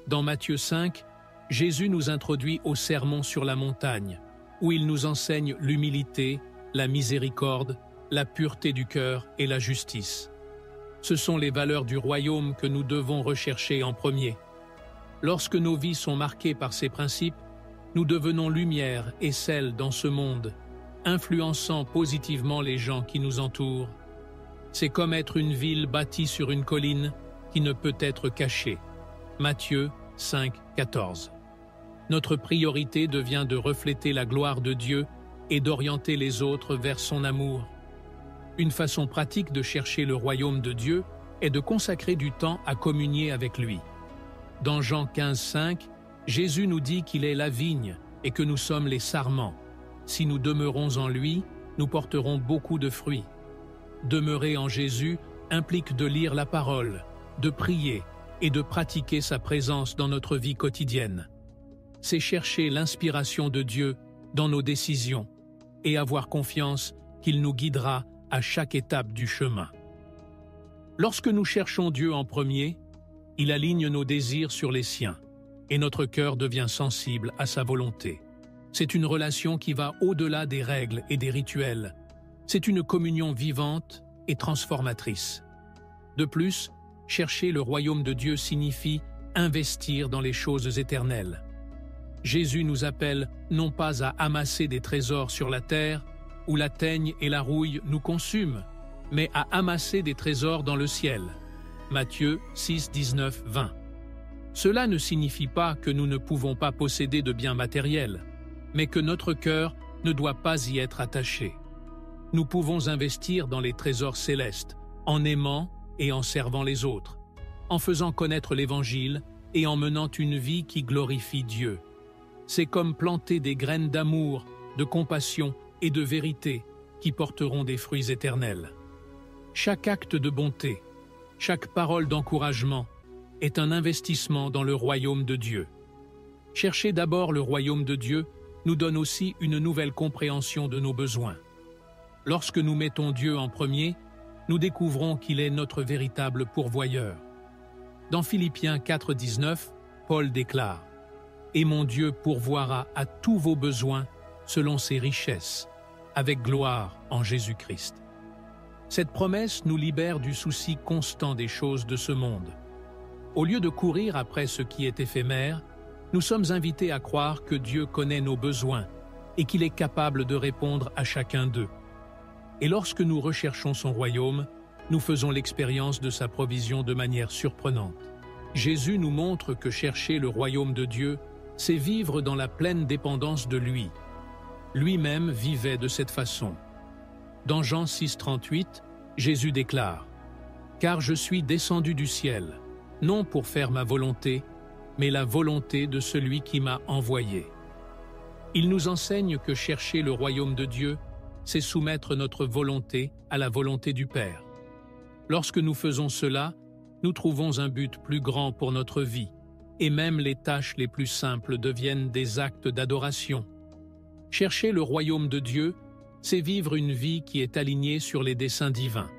Dans Matthieu 5, Jésus nous introduit au sermon sur la montagne, où il nous enseigne l'humilité, la miséricorde, la pureté du cœur et la justice. Ce sont les valeurs du royaume que nous devons rechercher en premier. Lorsque nos vies sont marquées par ces principes, nous devenons lumière et sel dans ce monde, influençant positivement les gens qui nous entourent. C'est comme être une ville bâtie sur une colline qui ne peut être cachée. Matthieu 5, 14. Notre priorité devient de refléter la gloire de Dieu et d'orienter les autres vers son amour. Une façon pratique de chercher le royaume de Dieu est de consacrer du temps à communier avec lui. Dans Jean 15, 5, Jésus nous dit qu'il est la vigne et que nous sommes les sarments. Si nous demeurons en lui, nous porterons beaucoup de fruits. Demeurer en Jésus implique de lire la parole, de prier et de pratiquer sa présence dans notre vie quotidienne. C'est chercher l'inspiration de Dieu dans nos décisions et avoir confiance qu'il nous guidera à chaque étape du chemin. Lorsque nous cherchons Dieu en premier, il aligne nos désirs sur les siens et notre cœur devient sensible à sa volonté. C'est une relation qui va au-delà des règles et des rituels. C'est une communion vivante et transformatrice. De plus, chercher le royaume de Dieu signifie investir dans les choses éternelles. Jésus nous appelle non pas à amasser des trésors sur la terre, où la teigne et la rouille nous consument, mais à amasser des trésors dans le ciel. Matthieu 6, 19, 20. Cela ne signifie pas que nous ne pouvons pas posséder de biens matériels, mais que notre cœur ne doit pas y être attaché. Nous pouvons investir dans les trésors célestes, en aimant et en servant les autres, en faisant connaître l'Évangile et en menant une vie qui glorifie Dieu. C'est comme planter des graines d'amour, de compassion et de vérité qui porteront des fruits éternels. Chaque acte de bonté, chaque parole d'encouragement est un investissement dans le royaume de Dieu. Chercher d'abord le royaume de Dieu nous donne aussi une nouvelle compréhension de nos besoins. Lorsque nous mettons Dieu en premier, nous découvrons qu'il est notre véritable pourvoyeur. Dans Philippiens 4, 19, Paul déclare « Et mon Dieu pourvoira à tous vos besoins selon ses richesses, avec gloire en Jésus-Christ. » Cette promesse nous libère du souci constant des choses de ce monde. Au lieu de courir après ce qui est éphémère, nous sommes invités à croire que Dieu connaît nos besoins et qu'il est capable de répondre à chacun d'eux. Et lorsque nous recherchons son royaume, nous faisons l'expérience de sa provision de manière surprenante. Jésus nous montre que chercher le royaume de Dieu, c'est vivre dans la pleine dépendance de lui. Lui-même vivait de cette façon. Dans Jean 6, 38, Jésus déclare « Car je suis descendu du ciel, non pour faire ma volonté, mais la volonté de celui qui m'a envoyé. » Il nous enseigne que chercher le royaume de Dieu, c'est soumettre notre volonté à la volonté du Père. Lorsque nous faisons cela, nous trouvons un but plus grand pour notre vie, et même les tâches les plus simples deviennent des actes d'adoration. Chercher le royaume de Dieu, c'est vivre une vie qui est alignée sur les desseins divins,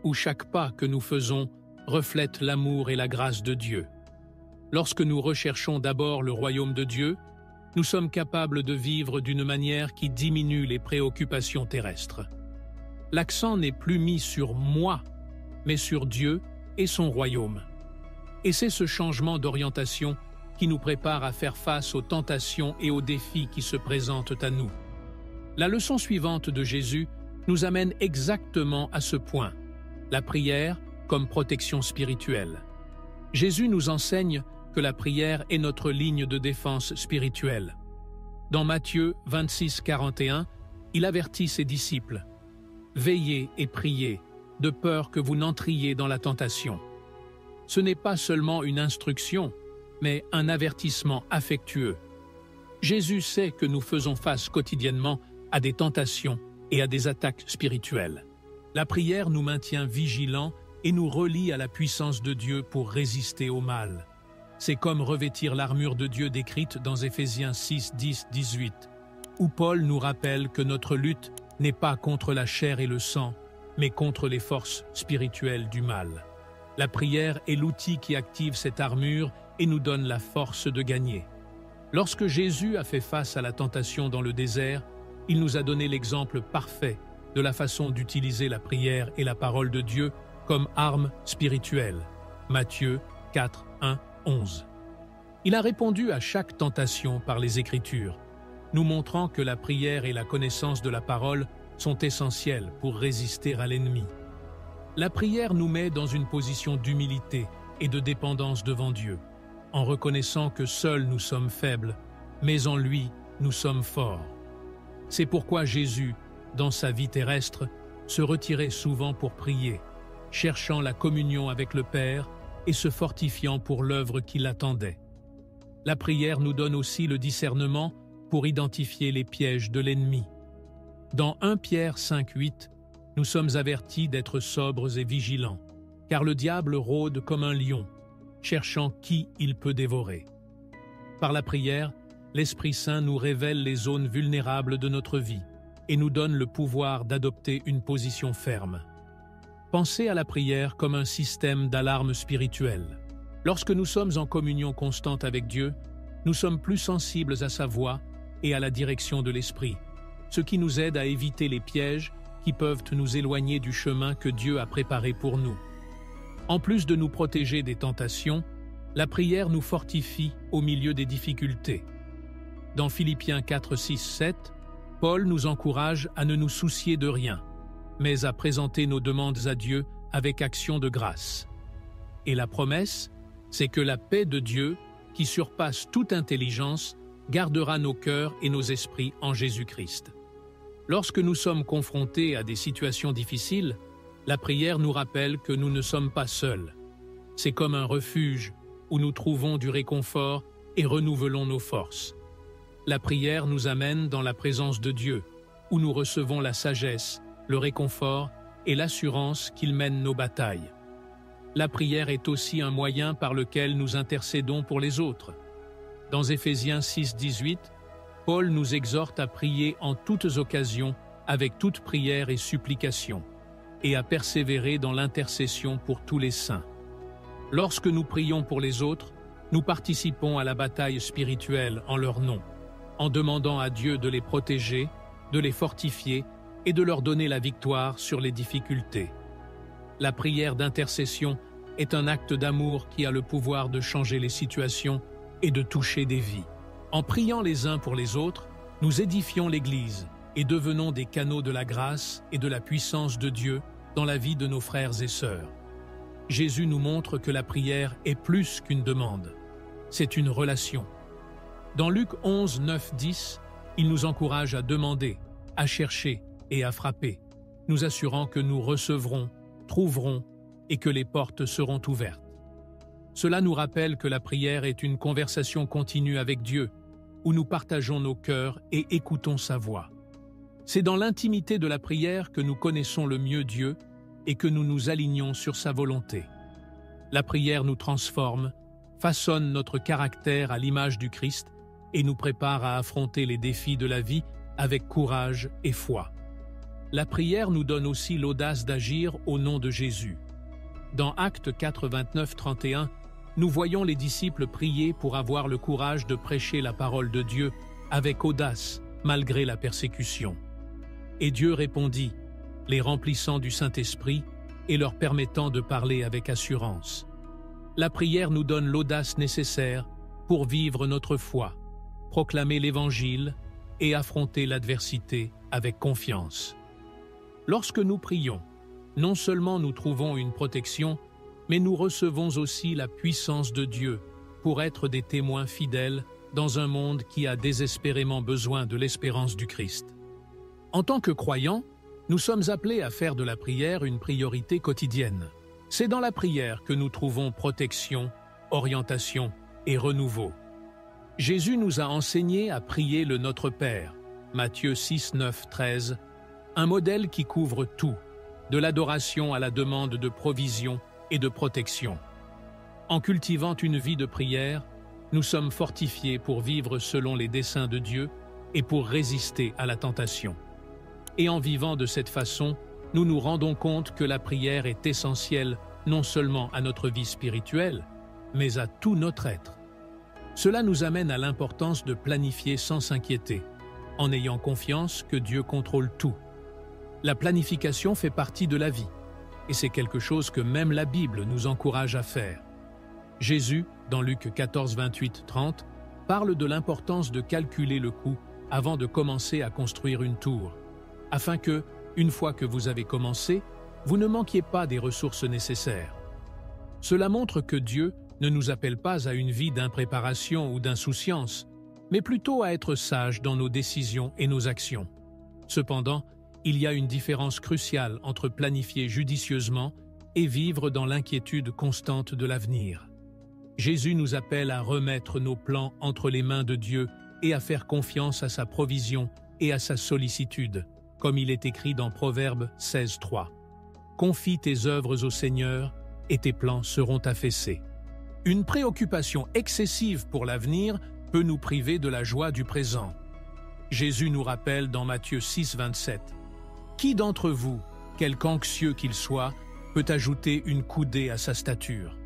où chaque pas que nous faisons reflète l'amour et la grâce de Dieu. Lorsque nous recherchons d'abord le royaume de Dieu, nous sommes capables de vivre d'une manière qui diminue les préoccupations terrestres. L'accent n'est plus mis sur moi, mais sur Dieu et son royaume. Et c'est ce changement d'orientation qui nous prépare à faire face aux tentations et aux défis qui se présentent à nous. La leçon suivante de Jésus nous amène exactement à ce point, la prière comme protection spirituelle. Jésus nous enseigne que la prière est notre ligne de défense spirituelle. Dans Matthieu 26, 41, il avertit ses disciples « Veillez et priez, de peur que vous n'entriez dans la tentation. » Ce n'est pas seulement une instruction, mais un avertissement affectueux. Jésus sait que nous faisons face quotidiennement à des tentations et à des attaques spirituelles. La prière nous maintient vigilants et nous relie à la puissance de Dieu pour résister au mal. c'est comme revêtir l'armure de Dieu décrite dans Éphésiens 6, 10, 18, où Paul nous rappelle que notre lutte n'est pas contre la chair et le sang, mais contre les forces spirituelles du mal. La prière est l'outil qui active cette armure et nous donne la force de gagner. Lorsque Jésus a fait face à la tentation dans le désert, il nous a donné l'exemple parfait de la façon d'utiliser la prière et la parole de Dieu comme arme spirituelle. Matthieu 4, 1, 11. Il a répondu à chaque tentation par les Écritures, nous montrant que la prière et la connaissance de la parole sont essentielles pour résister à l'ennemi. La prière nous met dans une position d'humilité et de dépendance devant Dieu, en reconnaissant que seuls nous sommes faibles, mais en lui, nous sommes forts. C'est pourquoi Jésus, dans sa vie terrestre, se retirait souvent pour prier, cherchant la communion avec le Père et se fortifiant pour l'œuvre qui l'attendait. La prière nous donne aussi le discernement pour identifier les pièges de l'ennemi. Dans 1 Pierre 5, 8, nous sommes avertis d'être sobres et vigilants, car le diable rôde comme un lion, cherchant qui il peut dévorer. Par la prière, l'Esprit Saint nous révèle les zones vulnérables de notre vie et nous donne le pouvoir d'adopter une position ferme. Pensez à la prière comme un système d'alarme spirituelle. Lorsque nous sommes en communion constante avec Dieu, nous sommes plus sensibles à sa voix et à la direction de l'Esprit, ce qui nous aide à éviter les pièges qui peuvent nous éloigner du chemin que Dieu a préparé pour nous. En plus de nous protéger des tentations, la prière nous fortifie au milieu des difficultés. Dans Philippiens 4, 6, 7, Paul nous encourage à ne nous soucier de rien, mais à présenter nos demandes à Dieu avec action de grâce. Et la promesse, c'est que la paix de Dieu, qui surpasse toute intelligence, gardera nos cœurs et nos esprits en Jésus-Christ. Lorsque nous sommes confrontés à des situations difficiles, la prière nous rappelle que nous ne sommes pas seuls. C'est comme un refuge où nous trouvons du réconfort et renouvelons nos forces. La prière nous amène dans la présence de Dieu, où nous recevons la sagesse, le réconfort et l'assurance qu'il mène nos batailles. La prière est aussi un moyen par lequel nous intercédons pour les autres. Dans Éphésiens 6, 18, Paul nous exhorte à prier en toutes occasions avec toute prière et supplication, et à persévérer dans l'intercession pour tous les saints. Lorsque nous prions pour les autres, nous participons à la bataille spirituelle en leur nom, en demandant à Dieu de les protéger, de les fortifier et de leur donner la victoire sur les difficultés. La prière d'intercession est un acte d'amour qui a le pouvoir de changer les situations et de toucher des vies. En priant les uns pour les autres, nous édifions l'Église et devenons des canaux de la grâce et de la puissance de Dieu dans la vie de nos frères et sœurs. Jésus nous montre que la prière est plus qu'une demande. C'est une relation. Dans Luc 11, 9, 10, il nous encourage à demander, à chercher et à frapper, nous assurant que nous recevrons, trouverons et que les portes seront ouvertes. Cela nous rappelle que la prière est une conversation continue avec Dieu, où nous partageons nos cœurs et écoutons sa voix. C'est dans l'intimité de la prière que nous connaissons le mieux Dieu et que nous nous alignons sur sa volonté. La prière nous transforme, façonne notre caractère à l'image du Christ et nous prépare à affronter les défis de la vie avec courage et foi. La prière nous donne aussi l'audace d'agir au nom de Jésus. Dans Actes 4, 29, 31, nous voyons les disciples prier pour avoir le courage de prêcher la parole de Dieu avec audace, malgré la persécution. Et Dieu répondit, les remplissant du Saint-Esprit et leur permettant de parler avec assurance. La prière nous donne l'audace nécessaire pour vivre notre foi, proclamer l'Évangile et affronter l'adversité avec confiance. Lorsque nous prions, non seulement nous trouvons une protection, mais nous recevons aussi la puissance de Dieu pour être des témoins fidèles dans un monde qui a désespérément besoin de l'espérance du Christ. En tant que croyants, nous sommes appelés à faire de la prière une priorité quotidienne. C'est dans la prière que nous trouvons protection, orientation et renouveau. Jésus nous a enseigné à prier le Notre Père, Matthieu 6, 9, 13, un modèle qui couvre tout, de l'adoration à la demande de provision et de protection. En cultivant une vie de prière, nous sommes fortifiés pour vivre selon les desseins de Dieu et pour résister à la tentation. Et en vivant de cette façon, nous nous rendons compte que la prière est essentielle non seulement à notre vie spirituelle, mais à tout notre être. Cela nous amène à l'importance de planifier sans s'inquiéter, en ayant confiance que Dieu contrôle tout. La planification fait partie de la vie, et c'est quelque chose que même la Bible nous encourage à faire. Jésus, dans Luc 14, 28, 30, parle de l'importance de calculer le coût avant de commencer à construire une tour, afin que, une fois que vous avez commencé, vous ne manquiez pas des ressources nécessaires. Cela montre que Dieu ne nous appelle pas à une vie d'impréparation ou d'insouciance, mais plutôt à être sages dans nos décisions et nos actions. Cependant, il y a une différence cruciale entre planifier judicieusement et vivre dans l'inquiétude constante de l'avenir. Jésus nous appelle à remettre nos plans entre les mains de Dieu et à faire confiance à sa provision et à sa sollicitude, comme il est écrit dans Proverbes 16, 3. « Confie tes œuvres au Seigneur et tes plans seront affaissés. » Une préoccupation excessive pour l'avenir peut nous priver de la joie du présent. Jésus nous rappelle dans Matthieu 6, 27 « Qui d'entre vous, quelque anxieux qu'il soit, peut ajouter une coudée à sa stature ?»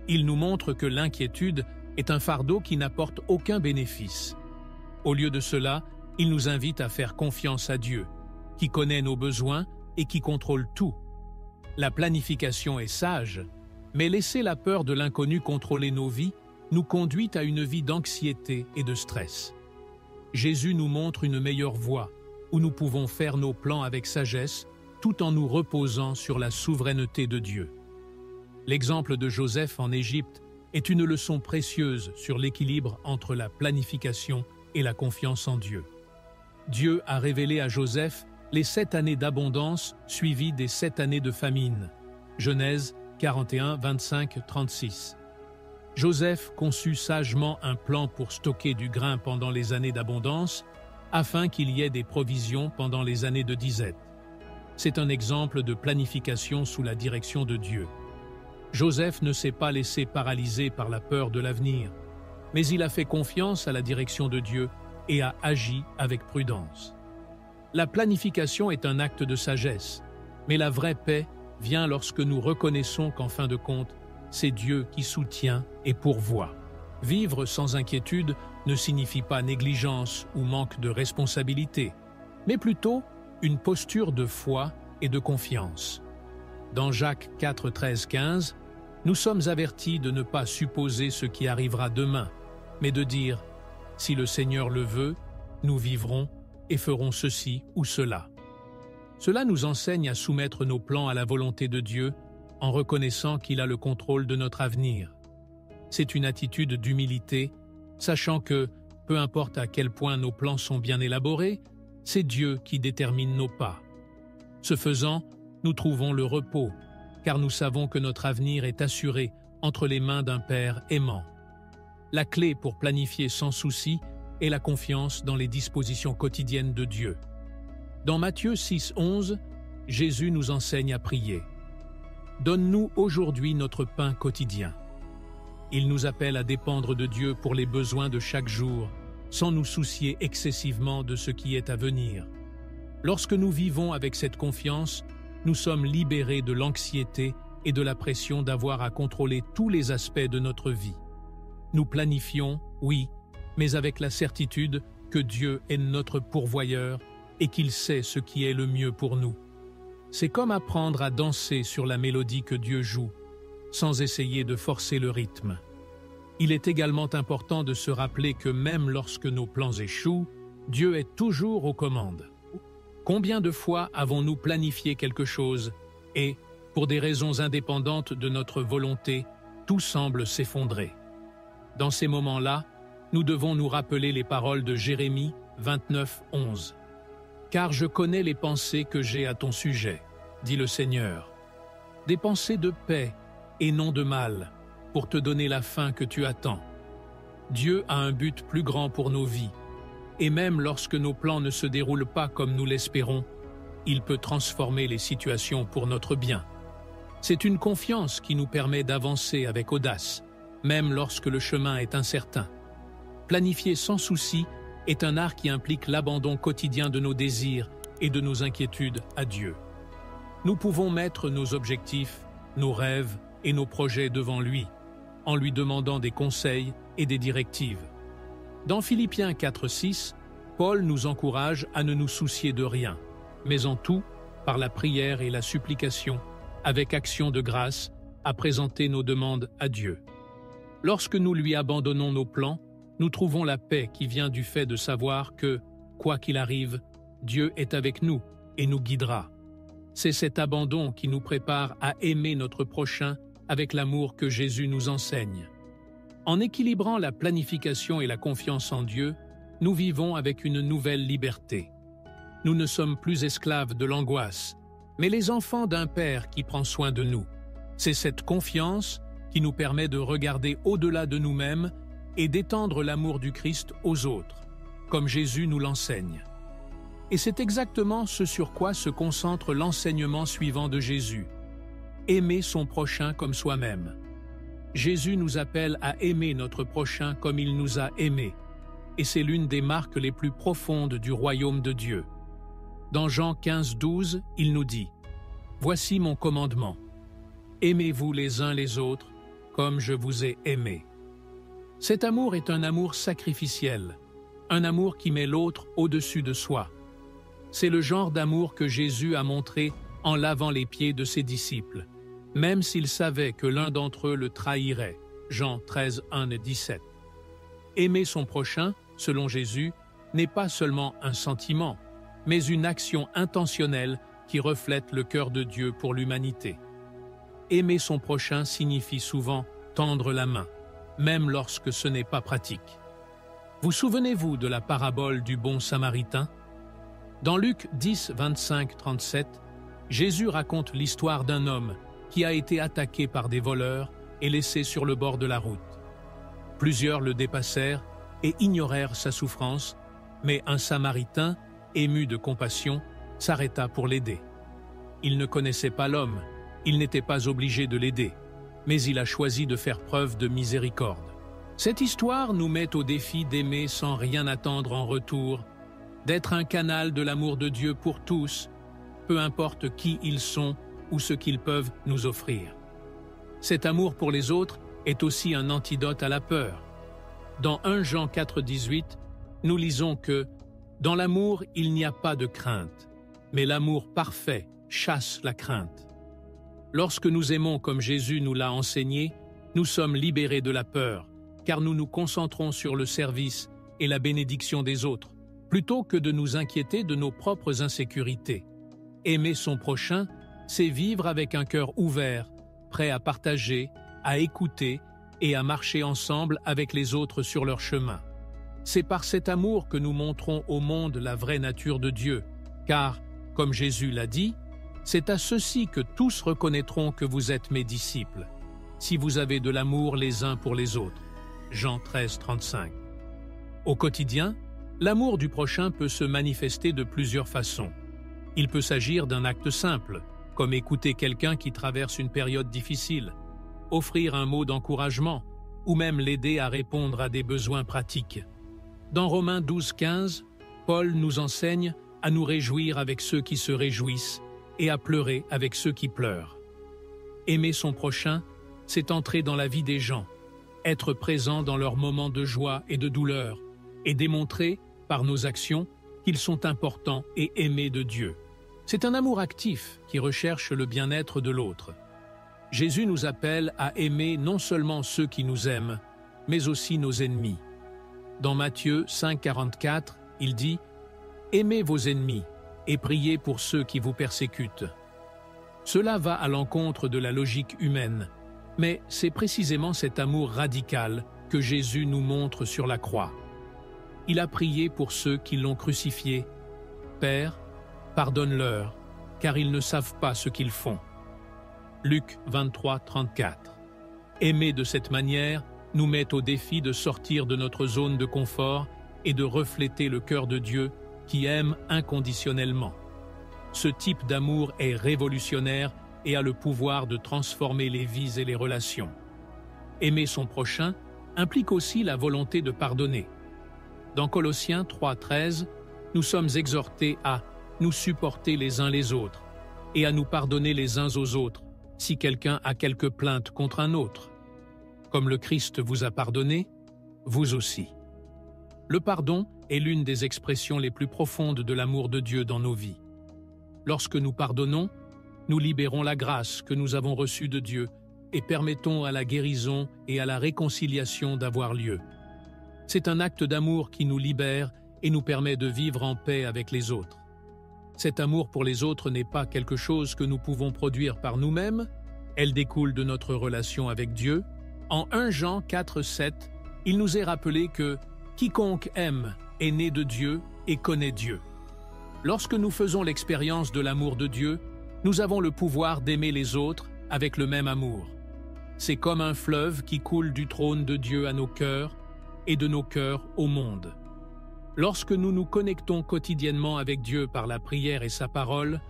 Il nous montre que l'inquiétude est un fardeau qui n'apporte aucun bénéfice. Au lieu de cela, il nous invite à faire confiance à Dieu, qui connaît nos besoins et qui contrôle tout. La planification est sage, mais laisser la peur de l'inconnu contrôler nos vies nous conduit à une vie d'anxiété et de stress. Jésus nous montre une meilleure voie, où nous pouvons faire nos plans avec sagesse, tout en nous reposant sur la souveraineté de Dieu. L'exemple de Joseph en Égypte est une leçon précieuse sur l'équilibre entre la planification et la confiance en Dieu. Dieu a révélé à Joseph les 7 années d'abondance suivies des 7 années de famine. Genèse 41, 25, 36. Joseph conçut sagement un plan pour stocker du grain pendant les années d'abondance, afin qu'il y ait des provisions pendant les années de disette. C'est un exemple de planification sous la direction de Dieu. Joseph ne s'est pas laissé paralyser par la peur de l'avenir, mais il a fait confiance à la direction de Dieu et a agi avec prudence. La planification est un acte de sagesse, mais la vraie paix vient lorsque nous reconnaissons qu'en fin de compte, c'est Dieu qui soutient et pourvoit. Vivre sans inquiétude ne signifie pas négligence ou manque de responsabilité, mais plutôt une posture de foi et de confiance. Dans Jacques 4, 13, 15, nous sommes avertis de ne pas supposer ce qui arrivera demain, mais de dire « Si le Seigneur le veut, nous vivrons et ferons ceci ou cela. » Cela nous enseigne à soumettre nos plans à la volonté de Dieu en reconnaissant qu'il a le contrôle de notre avenir. C'est une attitude d'humilité, sachant que, peu importe à quel point nos plans sont bien élaborés, c'est Dieu qui détermine nos pas. Ce faisant, nous trouvons le repos, car nous savons que notre avenir est assuré entre les mains d'un Père aimant. La clé pour planifier sans souci est la confiance dans les dispositions quotidiennes de Dieu. Dans Matthieu 6, 11, Jésus nous enseigne à prier. « Donne-nous aujourd'hui notre pain quotidien. » Il nous appelle à dépendre de Dieu pour les besoins de chaque jour, sans nous soucier excessivement de ce qui est à venir. Lorsque nous vivons avec cette confiance, nous sommes libérés de l'anxiété et de la pression d'avoir à contrôler tous les aspects de notre vie. Nous planifions, oui, mais avec la certitude que Dieu est notre pourvoyeur et qu'il sait ce qui est le mieux pour nous. C'est comme apprendre à danser sur la mélodie que Dieu joue, sans essayer de forcer le rythme. Il est également important de se rappeler que même lorsque nos plans échouent, Dieu est toujours aux commandes. Combien de fois avons-nous planifié quelque chose et, pour des raisons indépendantes de notre volonté, tout semble s'effondrer? Dans ces moments-là, nous devons nous rappeler les paroles de Jérémie 29, 11. « Car je connais les pensées que j'ai à ton sujet, dit le Seigneur, des pensées de paix et non de mal, pour te donner la fin que tu attends. » Dieu a un but plus grand pour nos vies, et même lorsque nos plans ne se déroulent pas comme nous l'espérons, il peut transformer les situations pour notre bien. C'est une confiance qui nous permet d'avancer avec audace, même lorsque le chemin est incertain. Planifier sans souci est un art qui implique l'abandon quotidien de nos désirs et de nos inquiétudes à Dieu. Nous pouvons mettre nos objectifs, nos rêves et nos projets devant lui, en lui demandant des conseils et des directives. Dans Philippiens 4:6, Paul nous encourage à ne nous soucier de rien, mais en tout, par la prière et la supplication, avec action de grâce, à présenter nos demandes à Dieu. Lorsque nous lui abandonnons nos plans, nous trouvons la paix qui vient du fait de savoir que, quoi qu'il arrive, Dieu est avec nous et nous guidera. C'est cet abandon qui nous prépare à aimer notre prochain avec l'amour que Jésus nous enseigne. En équilibrant la planification et la confiance en Dieu, nous vivons avec une nouvelle liberté. Nous ne sommes plus esclaves de l'angoisse, mais les enfants d'un Père qui prend soin de nous. C'est cette confiance qui nous permet de regarder au-delà de nous-mêmes et d'étendre l'amour du Christ aux autres, comme Jésus nous l'enseigne. Et c'est exactement ce sur quoi se concentre l'enseignement suivant de Jésus. Aimer son prochain comme soi-même. Jésus nous appelle à aimer notre prochain comme il nous a aimés, et c'est l'une des marques les plus profondes du royaume de Dieu. Dans Jean 15:12, il nous dit « Voici mon commandement. Aimez-vous les uns les autres comme je vous ai aimés. » Cet amour est un amour sacrificiel, un amour qui met l'autre au-dessus de soi. C'est le genre d'amour que Jésus a montré en lavant les pieds de ses disciples, même s'il savait que l'un d'entre eux le trahirait. Jean 13:1-17. Aimer son prochain, selon Jésus, n'est pas seulement un sentiment, mais une action intentionnelle qui reflète le cœur de Dieu pour l'humanité. Aimer son prochain signifie souvent tendre la main, même lorsque ce n'est pas pratique. Vous souvenez-vous de la parabole du bon Samaritain? Dans Luc 10:25-37, Jésus raconte l'histoire d'un homme qui a été attaqué par des voleurs et laissé sur le bord de la route. Plusieurs le dépassèrent et ignorèrent sa souffrance, mais un Samaritain, ému de compassion, s'arrêta pour l'aider. Il ne connaissait pas l'homme, il n'était pas obligé de l'aider, mais il a choisi de faire preuve de miséricorde. Cette histoire nous met au défi d'aimer sans rien attendre en retour, d'être un canal de l'amour de Dieu pour tous, peu importe qui ils sont ou ce qu'ils peuvent nous offrir. Cet amour pour les autres est aussi un antidote à la peur. Dans 1 Jean 4:18, nous lisons que « Dans l'amour, il n'y a pas de crainte, mais l'amour parfait chasse la crainte. » Lorsque nous aimons comme Jésus nous l'a enseigné, nous sommes libérés de la peur, car nous nous concentrons sur le service et la bénédiction des autres, plutôt que de nous inquiéter de nos propres insécurités. Aimer son prochain, c'est vivre avec un cœur ouvert, prêt à partager, à écouter et à marcher ensemble avec les autres sur leur chemin. C'est par cet amour que nous montrons au monde la vraie nature de Dieu, car, comme Jésus l'a dit, c'est à ceux-ci que tous reconnaîtront que vous êtes mes disciples, si vous avez de l'amour les uns pour les autres. Jean 13:35. Au quotidien, l'amour du prochain peut se manifester de plusieurs façons. Il peut s'agir d'un acte simple, comme écouter quelqu'un qui traverse une période difficile, offrir un mot d'encouragement ou même l'aider à répondre à des besoins pratiques. Dans Romains 12:15, Paul nous enseigne à nous réjouir avec ceux qui se réjouissent et à pleurer avec ceux qui pleurent. Aimer son prochain, c'est entrer dans la vie des gens, être présent dans leurs moments de joie et de douleur, et démontrer, par nos actions, qu'ils sont importants et aimés de Dieu. C'est un amour actif qui recherche le bien-être de l'autre. Jésus nous appelle à aimer non seulement ceux qui nous aiment, mais aussi nos ennemis. Dans Matthieu 5:44, il dit « Aimez vos ennemis et priez pour ceux qui vous persécutent ». Cela va à l'encontre de la logique humaine, mais c'est précisément cet amour radical que Jésus nous montre sur la croix. Il a prié pour ceux qui l'ont crucifié. « Père, pardonne-leur, car ils ne savent pas ce qu'ils font. » Luc 23:34. Aimer de cette manière nous met au défi de sortir de notre zone de confort et de refléter le cœur de Dieu qui aime inconditionnellement. Ce type d'amour est révolutionnaire et a le pouvoir de transformer les vies et les relations. Aimer son prochain implique aussi la volonté de pardonner. Dans Colossiens 3,13, nous sommes exhortés à nous supporter les uns les autres et à nous pardonner les uns aux autres si quelqu'un a quelque plainte contre un autre. Comme le Christ vous a pardonné, vous aussi. Le pardon est l'une des expressions les plus profondes de l'amour de Dieu dans nos vies. Lorsque nous pardonnons, nous libérons la grâce que nous avons reçue de Dieu et permettons à la guérison et à la réconciliation d'avoir lieu. C'est un acte d'amour qui nous libère et nous permet de vivre en paix avec les autres. Cet amour pour les autres n'est pas quelque chose que nous pouvons produire par nous-mêmes, elle découle de notre relation avec Dieu. En 1 Jean 4,7, il nous est rappelé que « quiconque aime est né de Dieu et connaît Dieu ». Lorsque nous faisons l'expérience de l'amour de Dieu, nous avons le pouvoir d'aimer les autres avec le même amour. C'est comme un fleuve qui coule du trône de Dieu à nos cœurs et de nos cœurs au monde. Lorsque nous nous connectons quotidiennement avec Dieu par la prière et sa parole,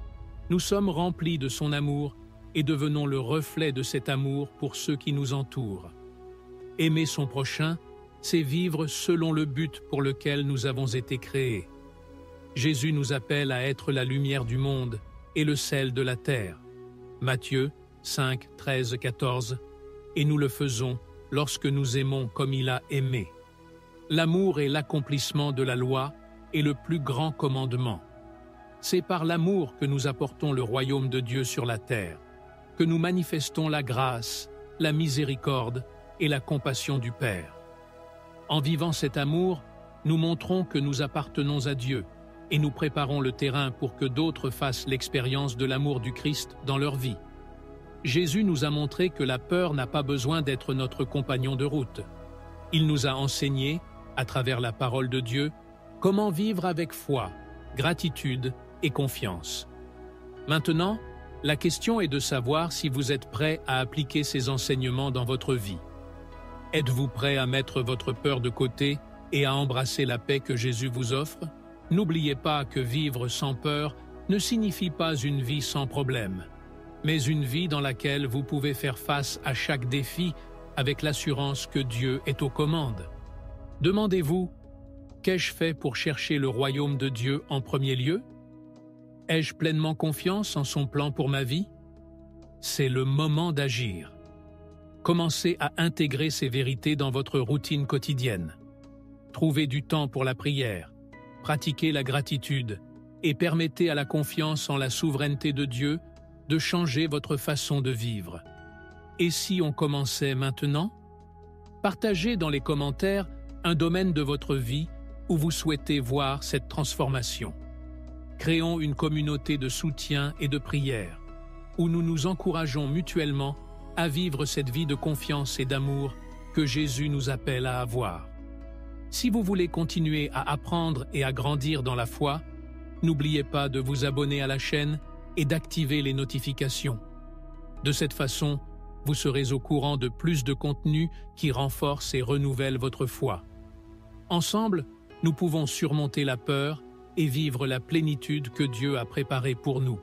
nous sommes remplis de son amour et devenons le reflet de cet amour pour ceux qui nous entourent. Aimer son prochain, c'est vivre selon le but pour lequel nous avons été créés. Jésus nous appelle à être la lumière du monde et le sel de la terre. Matthieu 5, 13, 14. Et nous le faisons lorsque nous aimons comme il a aimé. L'amour est l'accomplissement de la loi et le plus grand commandement. C'est par l'amour que nous apportons le royaume de Dieu sur la terre, que nous manifestons la grâce, la miséricorde et la compassion du Père. En vivant cet amour, nous montrons que nous appartenons à Dieu et nous préparons le terrain pour que d'autres fassent l'expérience de l'amour du Christ dans leur vie. Jésus nous a montré que la peur n'a pas besoin d'être notre compagnon de route. Il nous a enseigné, à travers la parole de Dieu, comment vivre avec foi, gratitude et confiance. Maintenant, la question est de savoir si vous êtes prêt à appliquer ces enseignements dans votre vie. Êtes-vous prêt à mettre votre peur de côté et à embrasser la paix que Jésus vous offre? N'oubliez pas que vivre sans peur ne signifie pas une vie sans problème, mais une vie dans laquelle vous pouvez faire face à chaque défi avec l'assurance que Dieu est aux commandes. Demandez-vous, qu'ai-je fait pour chercher le royaume de Dieu en premier lieu? Ai-je pleinement confiance en son plan pour ma vie? C'est le moment d'agir. Commencez à intégrer ces vérités dans votre routine quotidienne. Trouvez du temps pour la prière, pratiquez la gratitude et permettez à la confiance en la souveraineté de Dieu de changer votre façon de vivre. Et si on commençait maintenant? Partagez dans les commentaires un domaine de votre vie où vous souhaitez voir cette transformation. Créons une communauté de soutien et de prière, où nous nous encourageons mutuellement à vivre cette vie de confiance et d'amour que Jésus nous appelle à avoir. Si vous voulez continuer à apprendre et à grandir dans la foi, n'oubliez pas de vous abonner à la chaîne et d'activer les notifications. De cette façon, vous serez au courant de plus de contenus qui renforcent et renouvellent votre foi. Ensemble, nous pouvons surmonter la peur et vivre la plénitude que Dieu a préparée pour nous.